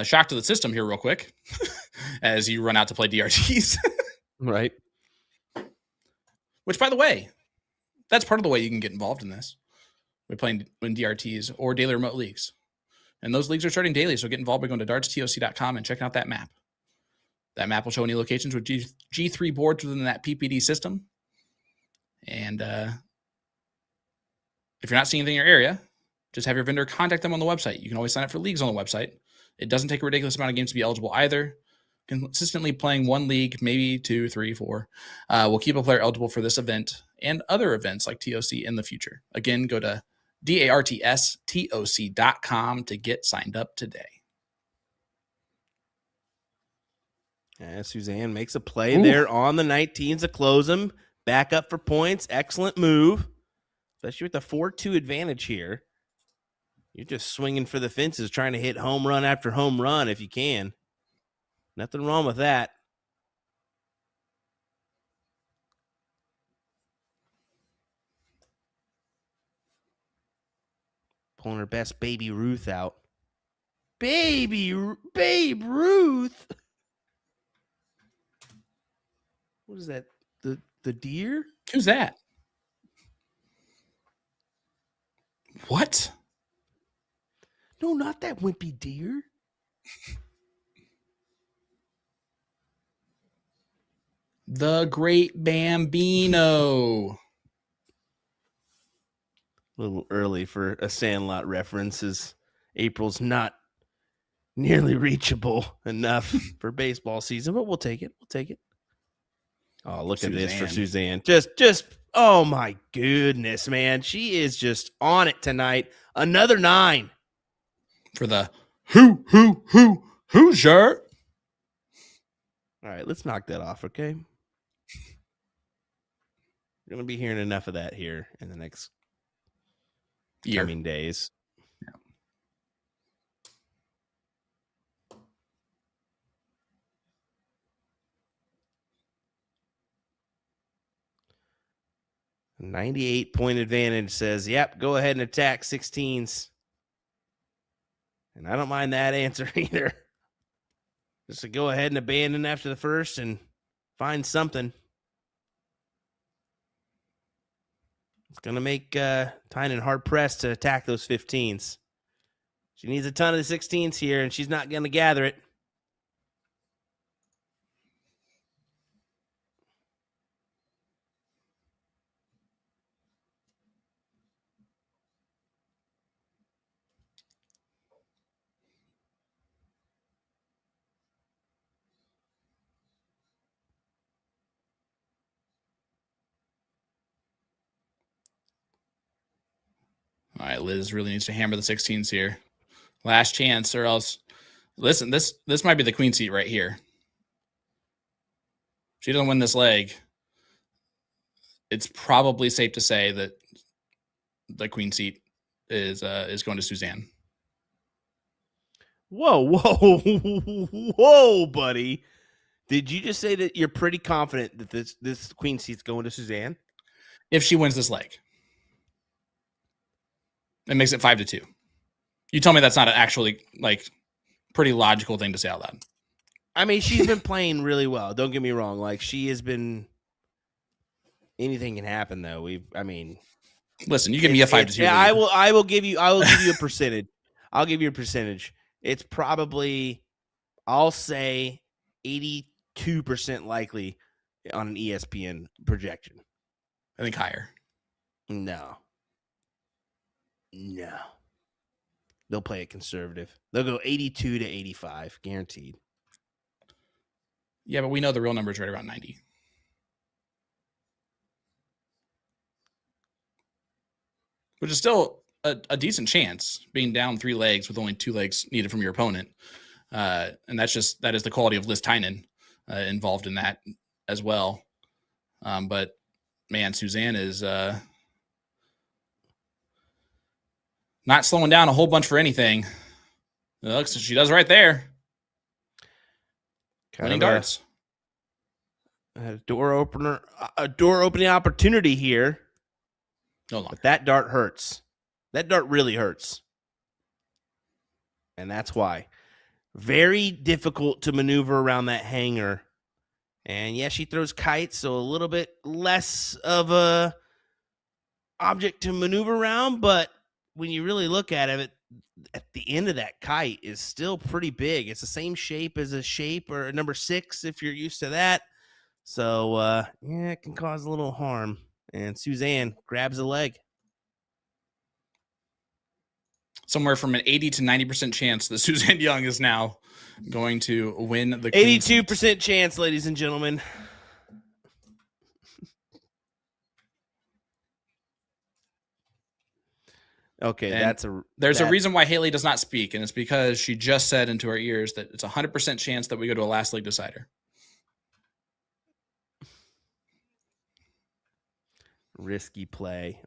shock to the system here, real quick, as you run out to play DRTs. Right. Which, by the way, that's part of the way you can get involved in this. We're playing in DRTs or daily remote leagues. And those leagues are starting daily, so get involved by going to dartstoc.com and checking out that map. That map will show any locations with G3 boards within that PPD system. And if you're not seeing anything in your area, just have your vendor contact them on the website. You can always sign up for leagues on the website. It doesn't take a ridiculous amount of games to be eligible either. Consistently playing one league, maybe 2, 3, 4, will keep a player eligible for this event and other events like TOC in the future. Again, go to dartstoc.com to get signed up today. Yeah, Suzanne makes a play there on the 19s to close them. Back up for points. Excellent move. Especially with the 4-2 advantage here. You're just swinging for the fences, trying to hit home run after home run if you can. Nothing wrong with that. Pulling her best Baby Ruth out. Babe Ruth. What is that? The deer? Who's that? What? No, not that wimpy deer. The Great Bambino. A little early for a Sandlot reference, as April's not nearly reachable enough for baseball season, but we'll take it. We'll take it. Oh, look at this for Suzanne. Just, oh my goodness, man. She is just on it tonight. Another 9. For the Hoosier. All right, let's knock that off, okay? We're going to be hearing enough of that here in the next coming days. Yeah. .98 advantage says, yep, go ahead and attack 16s. And I don't mind that answer either. Just to go ahead and abandon after the first and find something. It's going to make Tynan hard-pressed to attack those 15s. She needs a ton of the 16s here, and she's not going to gather it. All right, Liz really needs to hammer the 16s here. Last chance, or else. Listen, this might be the queen seat right here. If she doesn't win this leg, it's probably safe to say that the queen seat is going to Suzanne. Whoa, buddy. Did you just say that you're pretty confident that this queen seat's going to Suzanne? If she wins this leg. It makes it 5-2. You tell me that's not actually like pretty logical thing to say out loud. I mean, she's been playing really well. Don't get me wrong. Like, she has been. Anything can happen, though. Listen, you give me a 5-2 lead. Yeah, I will give you a percentage. I'll give you a percentage. It's probably, I'll say, 82% likely on an ESPN projection. I think higher. No. They'll play it conservative. They'll go 82 to 85, guaranteed. Yeah, but we know the real number is right around 90. Which is still a decent chance, being down 3 legs with only 2 legs needed from your opponent. And that is the quality of Liz Tynan involved in that as well. But man, Suzanne is not slowing down a whole bunch for anything. It looks she does right there. Winning darts. A door opening opportunity here. No longer. But that dart hurts. That dart really hurts. And that's why. Very difficult to maneuver around that hanger. And yeah, she throws kites, so a little bit less of a object to maneuver around, but when you really look at it, at the end of that kite is still pretty big. It's the same shape as a shape or a number 6 if you're used to that. So yeah, it can cause a little harm. And Suzanne grabs a leg. Somewhere from an 80 to 90% chance that Suzanne Young is now going to win the 82% chance, ladies and gentlemen. Okay, and there's a reason why Haley does not speak, and it's because she just said into our ears that it's a 100% chance that we go to a last league decider. Risky play.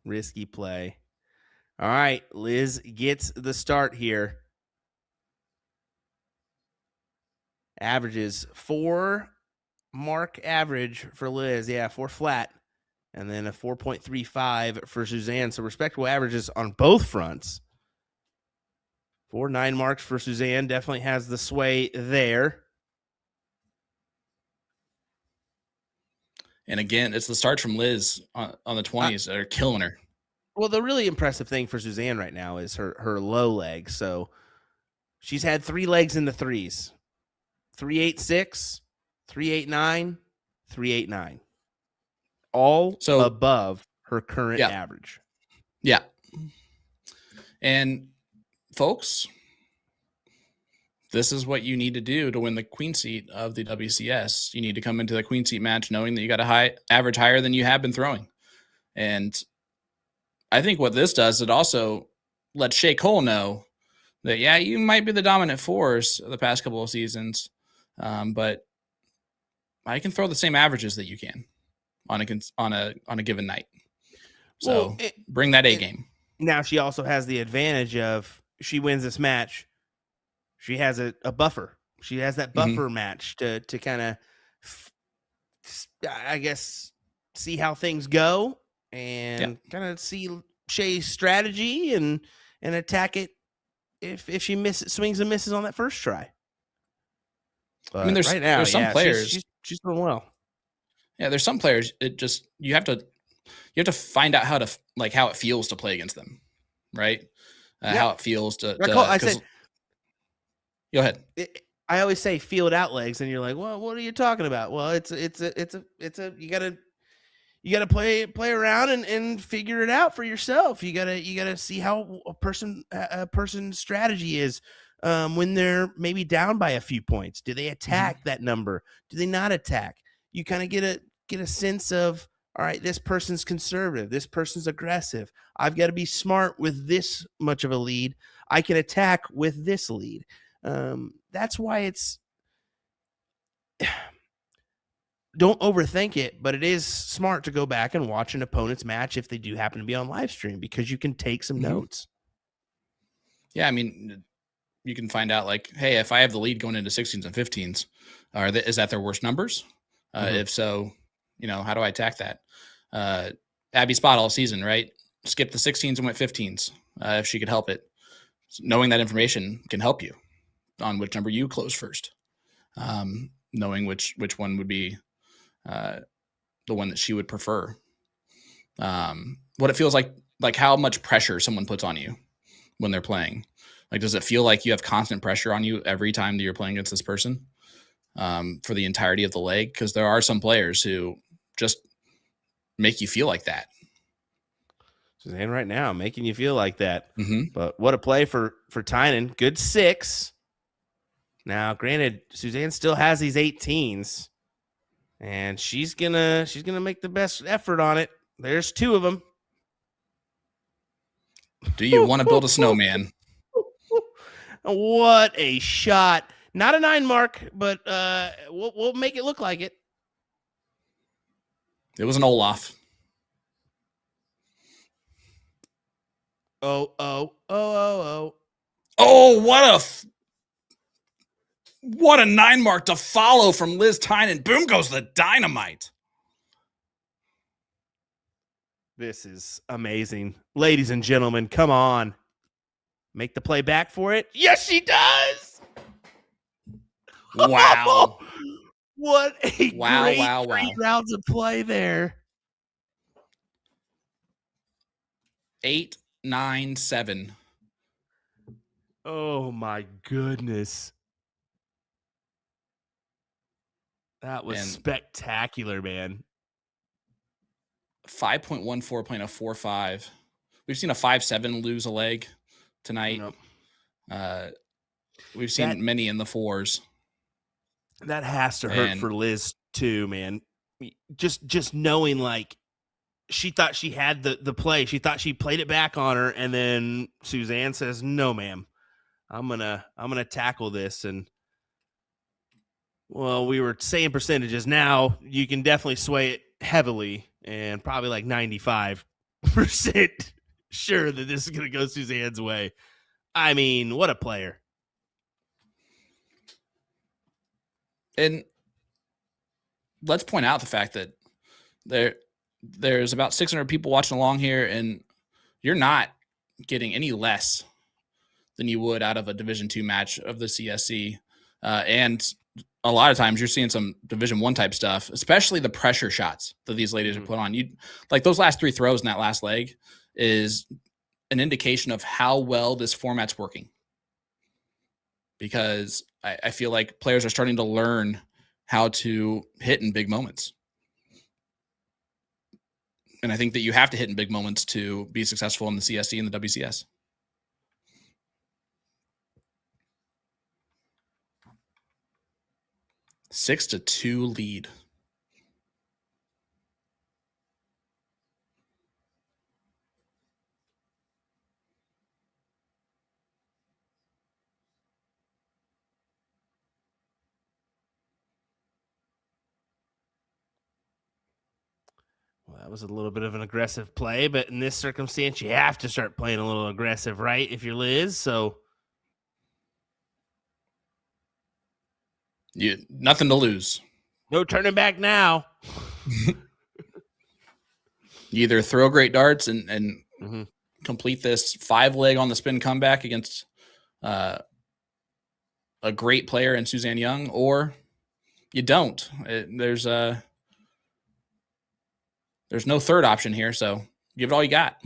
All right, Liz gets the start here. Averages 4 mark average for Liz. Yeah, 4 flat. And then a 4.35 for Suzanne. So respectable averages on both fronts. 4 9 marks for Suzanne. Definitely has the sway there. And again, it's the starts from Liz on the 20s that are killing her. Well, the really impressive thing for Suzanne right now is her low leg. So she's had 3 legs in the 3s. 3.86, 3.89, 3.89. All above her current average. Yeah. And folks, this is what you need to do to win the queen seat of the WCS. You need to come into the queen seat match knowing that you got a high average higher than you have been throwing. And I think what this does, it also lets Shay Cole know that, yeah, you might be the dominant force the past couple of seasons, but I can throw the same averages that you can on a given night. So bring that A game. Now she also has the advantage of she wins this match. She has a buffer. She has that buffer match to kind of, I guess, see how things go and kind of see Shay's strategy and attack it if she swings and misses on that first try. But I mean, there's some players. She's doing well. Yeah, there's some players. You have to find out how it feels to play against them, right? How it feels to. Go ahead. I always say feel it out legs, and you're like, well, what are you talking about? Well, it's a you gotta play around and figure it out for yourself. You gotta see how a person's strategy is when they're maybe down by a few points. Do they attack that number? Do they not attack? You kind of get a sense of, all right, this person's conservative, this person's aggressive. I've got to be smart with this much of a lead. I can attack with this lead. That's why it's don't overthink it, but it is smart to go back and watch an opponent's match if they do happen to be on live stream, because you can take some notes. Yeah, I mean, you can find out like, hey, if I have the lead going into 16s and 15s, is that their worst numbers? If so, how do I attack that? Abby Spot all season, right? Skipped the 16s and went 15s if she could help it. Knowing that information can help you. on which number you close first, knowing which one would be the one that she would prefer. What it feels like how much pressure someone puts on you when they're playing. Like, does it feel like you have constant pressure on you every time that you're playing against this person for the entirety of the leg? Because there are some players who just make you feel like that. Suzanne right now making you feel like that. Mm-hmm. But what a play for Tynan. Good 6. Now, granted, Suzanne still has these 18s, and she's gonna make the best effort on it. There's 2 of them. Do you want to build a snowman? What a shot! Not a 9 mark, but we'll make it look like it. It was an Olaf. Oh! Oh, what a 9 mark to follow from Liz Tynan. Boom goes the dynamite. This is amazing. Ladies and gentlemen, come on. Make the play back for it. Yes, she does. Wow. What a great wow. 3 rounds of play there. 8, 9, 7. Oh, my goodness. That was spectacular, man. 5.14 playing a 4-5. We've seen a 5-7 lose a leg tonight. Yep. We've seen many in the 4s. That has to hurt for Liz too, man. Just knowing, like, she thought she had the play. She thought she played it back on her, and then Suzanne says, "No, ma'am. I'm gonna tackle this." And well, we were saying percentages. Now you can definitely sway it heavily, and probably like 95% sure that this is gonna go Suzanne's way. I mean, what a player. And let's point out the fact that there's about 600 people watching along here, and you're not getting any less than you would out of a Division II match of the CSC. And a lot of times you're seeing some Division I type stuff, especially the pressure shots that these ladies are put on. You like those last 3 throws in that last leg is an indication of how well this format's working. Because I feel like players are starting to learn how to hit in big moments. And I think that you have to hit in big moments to be successful in the CSC and the WCS. – 6-2 lead. Well, that was a little bit of an aggressive play, but in this circumstance, you have to start playing a little aggressive, right? If you're Liz, so Nothing to lose. No turning back now. You either throw great darts and complete this 5-leg on the spin comeback against a great player in Suzanne Young, or you don't. There's no third option here, so give it all you got.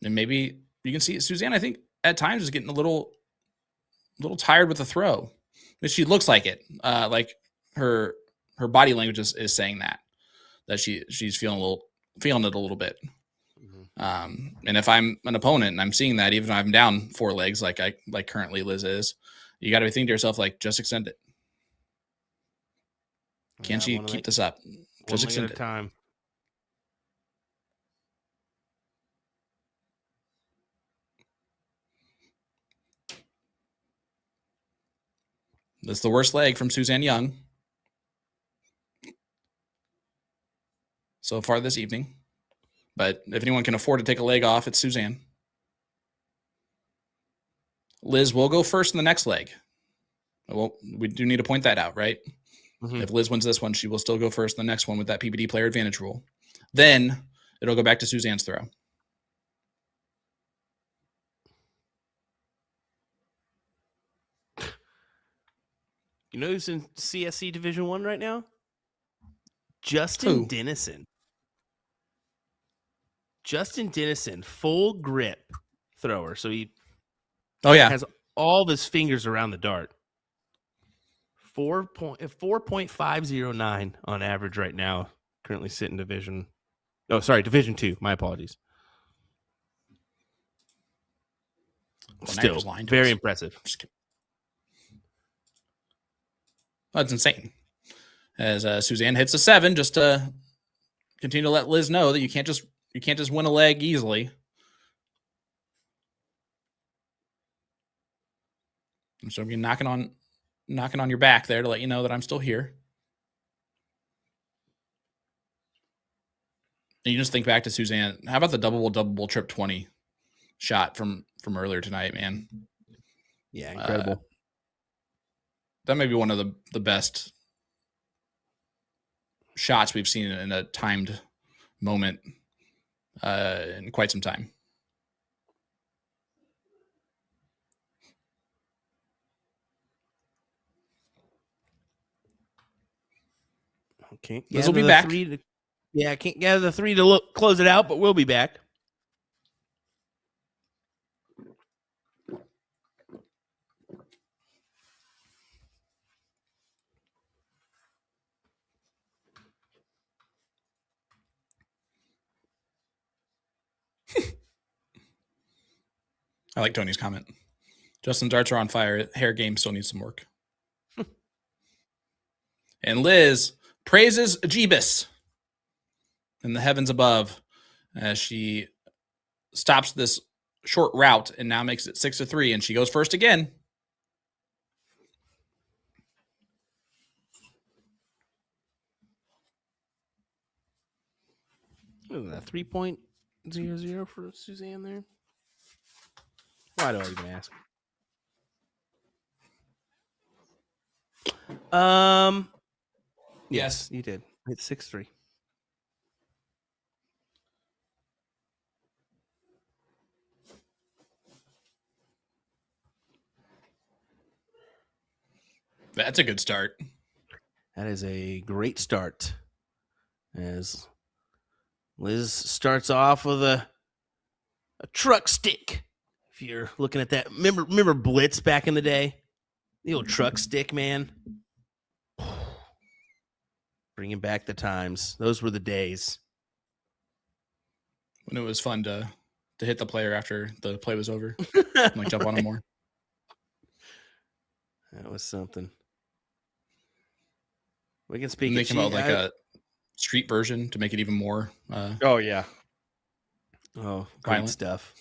And maybe you can see Suzanne, I think, at times is getting a little tired with the throw. But she looks like it. Like her body language is saying that she's feeling it a little bit. And if I'm an opponent and I'm seeing that, even if I'm down 4 legs like currently Liz is, you got to be thinking to yourself, like, just extend it. Can she keep this up? Just extend it. Time. That's the worst leg from Suzanne Young so far this evening. But if anyone can afford to take a leg off, it's Suzanne. Liz will go first in the next leg. Well, we do need to point that out, right? If Liz wins this one, she will still go first in the next one with that PBD player advantage rule. Then it'll go back to Suzanne's throw. You know who's in CSC Division 1 right now? Justin Who? Dennison. Justin Dennison, full grip thrower. So he has all of his fingers around the dart. 4.509 on average right now. Currently sitting Division 2. My apologies. Still very impressive. Just kidding. That's insane. As Suzanne hits a 7, just to continue to let Liz know that you can't just win a leg easily. So I'm knocking on your back there to let you know that I'm still here. And you just think back to Suzanne. How about the double trip 20 shot from earlier tonight, man? Yeah, incredible. That may be one of the best shots we've seen in a timed moment in quite some time. Okay, Liz will be back. I can't gather the 3 to close it out, but we'll be back. I like Tony's comment. Justin's darts are on fire. Hair game still needs some work. And Liz praises Jeebus in the heavens above as she stops this short route and now makes it 6-3, and she goes first again. What is that, 3.00 for Suzanne there? Why do I even ask? Yes, you did. It's 6-3. That's a good start. That is a great start. As Liz starts off with a truck stick. If you're looking at that, remember Blitz back in the day? The old truck stick, man. Bringing back the times. Those were the days. When it was fun to hit the player after the play was over. Like jump on him more. That was something. We can speak. And they came out with like a street version to make it even more. Oh yeah. Oh, great violent stuff.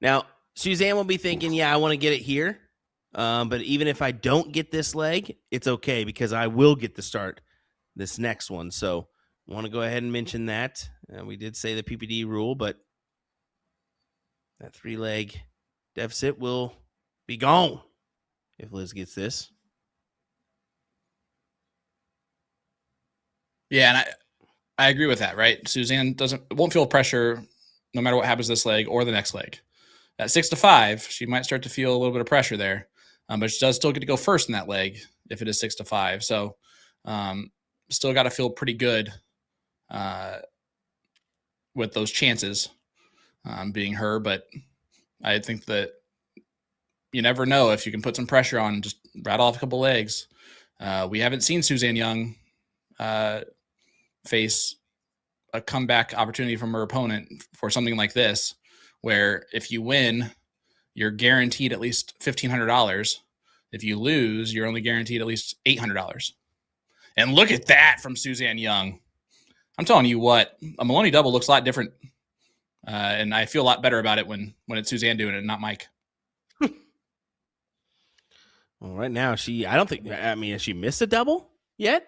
Now Suzanne will be thinking, "Yeah, I want to get it here, but even if I don't get this leg, it's okay because I will get the start this next one." So, I want to go ahead and mention that we did say the PPD rule, but that 3-leg deficit will be gone if Liz gets this. Yeah, and I agree with that, right? Suzanne won't feel pressure no matter what happens this leg or the next leg. At 6-5, she might start to feel a little bit of pressure there, but she does still get to go first in that leg if it is 6-5. So, still got to feel pretty good with those chances being her. But I think that you never know if you can put some pressure on, just rattle off a couple legs. We haven't seen Suzanne Young face a comeback opportunity from her opponent for something like this, where if you win, you're guaranteed at least $1,500. If you lose, you're only guaranteed at least $800. And look at that from Suzanne Young. I'm telling you what, a Maloney double looks a lot different. And I feel a lot better about it when it's Suzanne doing it and not Mike. Well, right now, has she missed a double yet?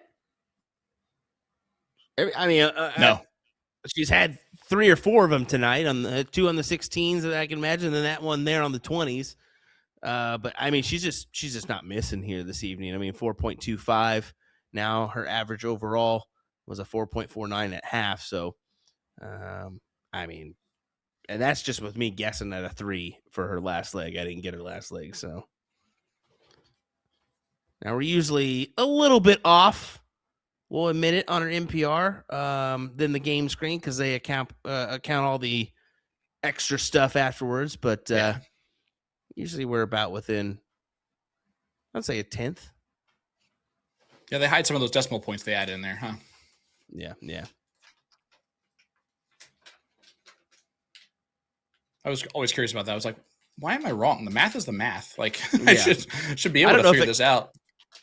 No. She's had 3 or 4 of them tonight, on the 2 on the 16s that I can imagine, and that one there on the 20s. But I mean, she's just not missing here this evening. I mean, 4.25. Now her average overall was a 4.49 at half. So, I mean, and that's just with me guessing at a 3 for her last leg. I didn't get her last leg, so Now we're usually a little bit off. We'll admit it on our NPR than the game screen because they account all the extra stuff afterwards. But usually we're about within, I'd say, a tenth. Yeah, they hide some of those decimal points they add in there, huh? Yeah. I was always curious about that. I was like, why am I wrong? The math is the math. Like, I should be able to figure this out.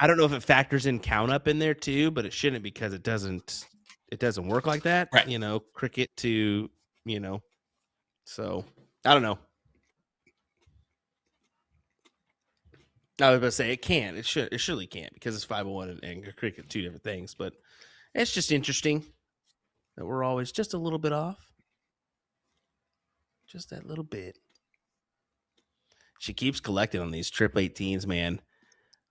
I don't know if it factors in count up in there too, but it shouldn't because it doesn't work like that. Right. You know, cricket to, so I don't know. I was about to say it can. It surely can't because it's 501 and cricket, two different things. But it's just interesting that we're always just a little bit off. Just that little bit. She keeps collecting on these triple 18s, man.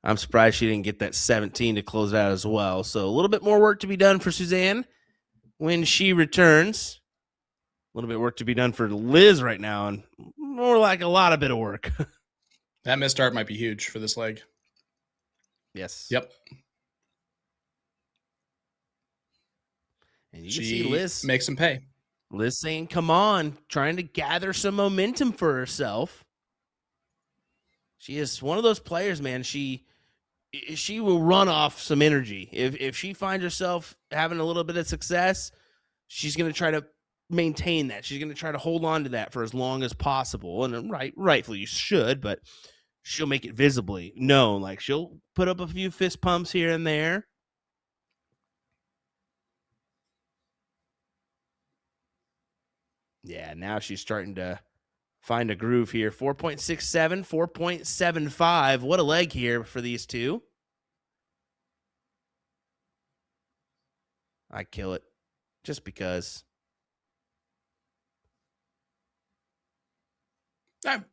I'm surprised she didn't get that 17 to close it out as well. So a little bit more work to be done for Suzanne when she returns. A little bit of work to be done for Liz right now, and more like a lot of bit of work. That missed start might be huge for this leg. Yes. Yep. And you can see Liz makes him pay. Liz saying, come on, trying to gather some momentum for herself. She is one of those players, man. She will run off some energy. If she finds herself having a little bit of success, she's going to try to maintain that. She's going to try to hold on to that for as long as possible. And rightfully you should, but she'll make it visibly known. Like she'll put up a few fist pumps here and there. Yeah, now she's starting to find a groove here. 4.67, 4.75. What a leg here for these two. I kill it just because. I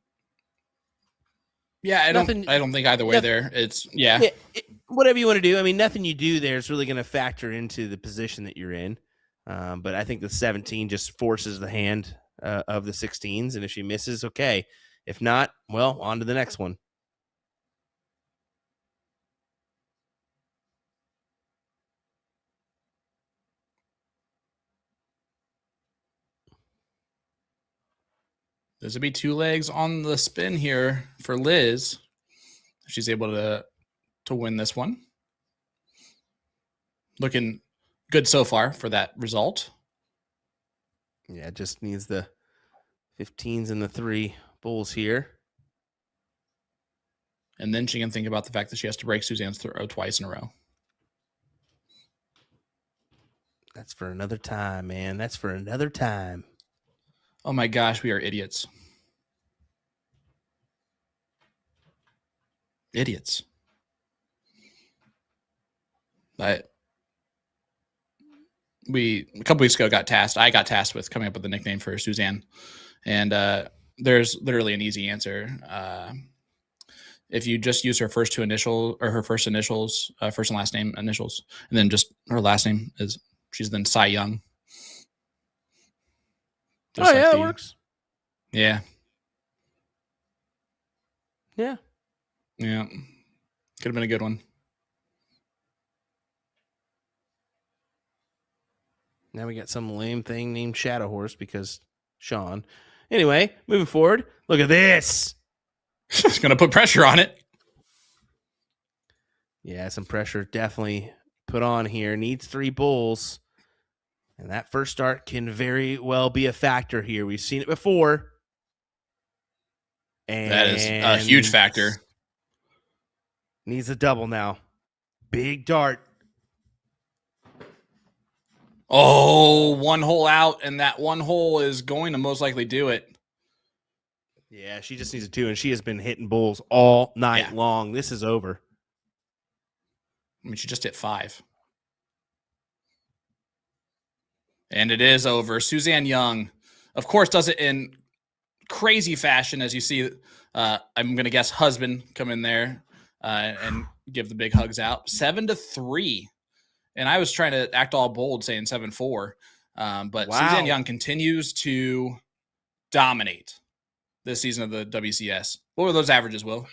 don't think either way there. It's whatever you want to do. I mean, nothing you do there is really going to factor into the position that you're in. But I think the 17 just forces the hand of the 16s. And if she misses, okay. If not, well, on to the next one. There's going to be two legs on the spin here for Liz. If she's able to win this one. Looking good so far for that result. Yeah, it just needs the 15s and the 3 bulls here. And then she can think about the fact that she has to break Suzanne's throw twice in a row. That's for another time, man. That's for another time. Oh my gosh, we are idiots. Idiots. But a couple weeks ago I got tasked with coming up with a nickname for Suzanne. And there's literally an easy answer. If you just use her first initials, first and last name initials, and then just her last name she's then Cy Young. Just it works. Yeah. Yeah. Yeah. Could have been a good one. Now we got some lame thing named Shadow Horse because Sean. Anyway, moving forward. Look at this. It's going to put pressure on it. Yeah, some pressure definitely put on here. Needs 3 bulls. And that first start can very well be a factor here. We've seen it before. And that is a huge factor. Needs a double now. Big dart. Oh, 1 hole out, and that 1 hole is going to most likely do it. Yeah, she just needs a 2, and she has been hitting bulls all night long. This is over. I mean, she just hit 5. And it is over. Suzanne Young, of course, does it in crazy fashion, as you see. I'm going to guess husband come in there and give the big hugs out. 7-3. And I was trying to act all bold saying 7-4. But wow. Suzanne Young continues to dominate this season of the WCS. What were those averages, Will?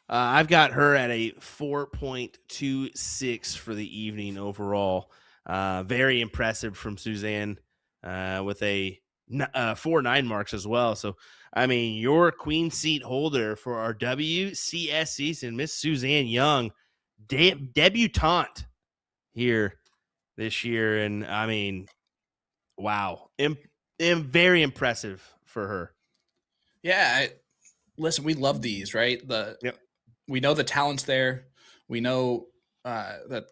I've got her at a 4.26 for the evening overall. Very impressive from Suzanne with a 4.9 marks as well. So, I mean, your queen seat holder for our WCS season, Miss Suzanne Young, debutante here this year. And, I mean, wow. Very impressive for her. Yeah. Listen, we love these, right? Yep. We know the talent's there. We know that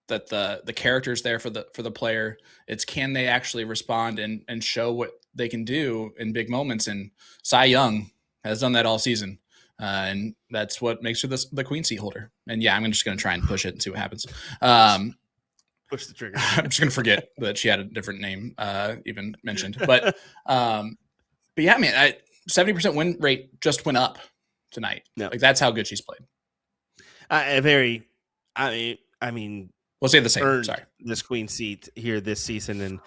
the character's there for the player. It's can they actually respond and show what they can do in big moments. And Cy Young has done that all season, and that's what makes her the queen seat holder. And yeah, I'm just going to try and push it and see what happens. Push the trigger. I'm just going to forget that she had a different name even mentioned, but yeah, man, 70% win rate just went up tonight. No. Like that's how good she's played. I mean, We'll say the same. earned Sorry. this queen seat here this season, and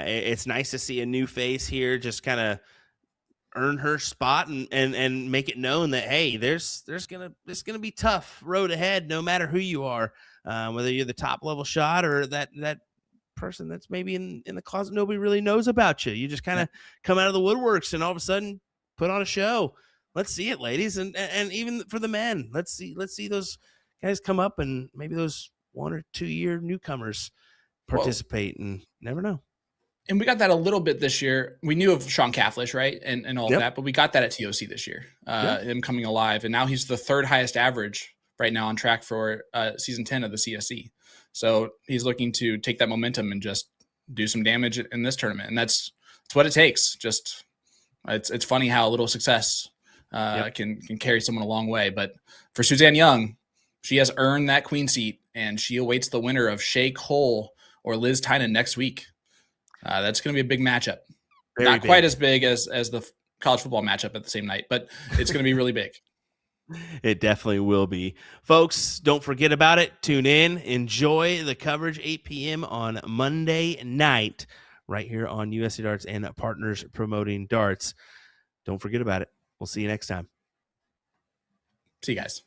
it's nice to see a new face here just kind of earn her spot and make it known that hey, there's gonna be tough road ahead, no matter who you are, whether you're the top level shot or that person that's maybe in the closet nobody really knows about you. You just kind of come out of the woodworks and all of a sudden put on a show. Let's see it, ladies, and even for the men. Let's see those guys come up and maybe those 1 or 2 year newcomers participate and never know. And we got that a little bit this year. We knew of Sean Cafflish, right? And all of that, but we got that at TOC this year, him coming alive. And now he's the third highest average right now on track for season 10 of the CSE. So he's looking to take that momentum and just do some damage in this tournament. And that's what it takes. Just it's funny how a little success can carry someone a long way. But for Suzanne Young, she has earned that queen seat, and she awaits the winner of Shay Cole or Liz Tynan next week. That's going to be a big matchup. Not quite as big as the college football matchup at the same night, but it's going to be really big. It definitely will be. Folks, don't forget about it. Tune in. Enjoy the coverage, 8 p.m. on Monday night, right here on USA Darts and Partners Promoting Darts. Don't forget about it. We'll see you next time. See you guys.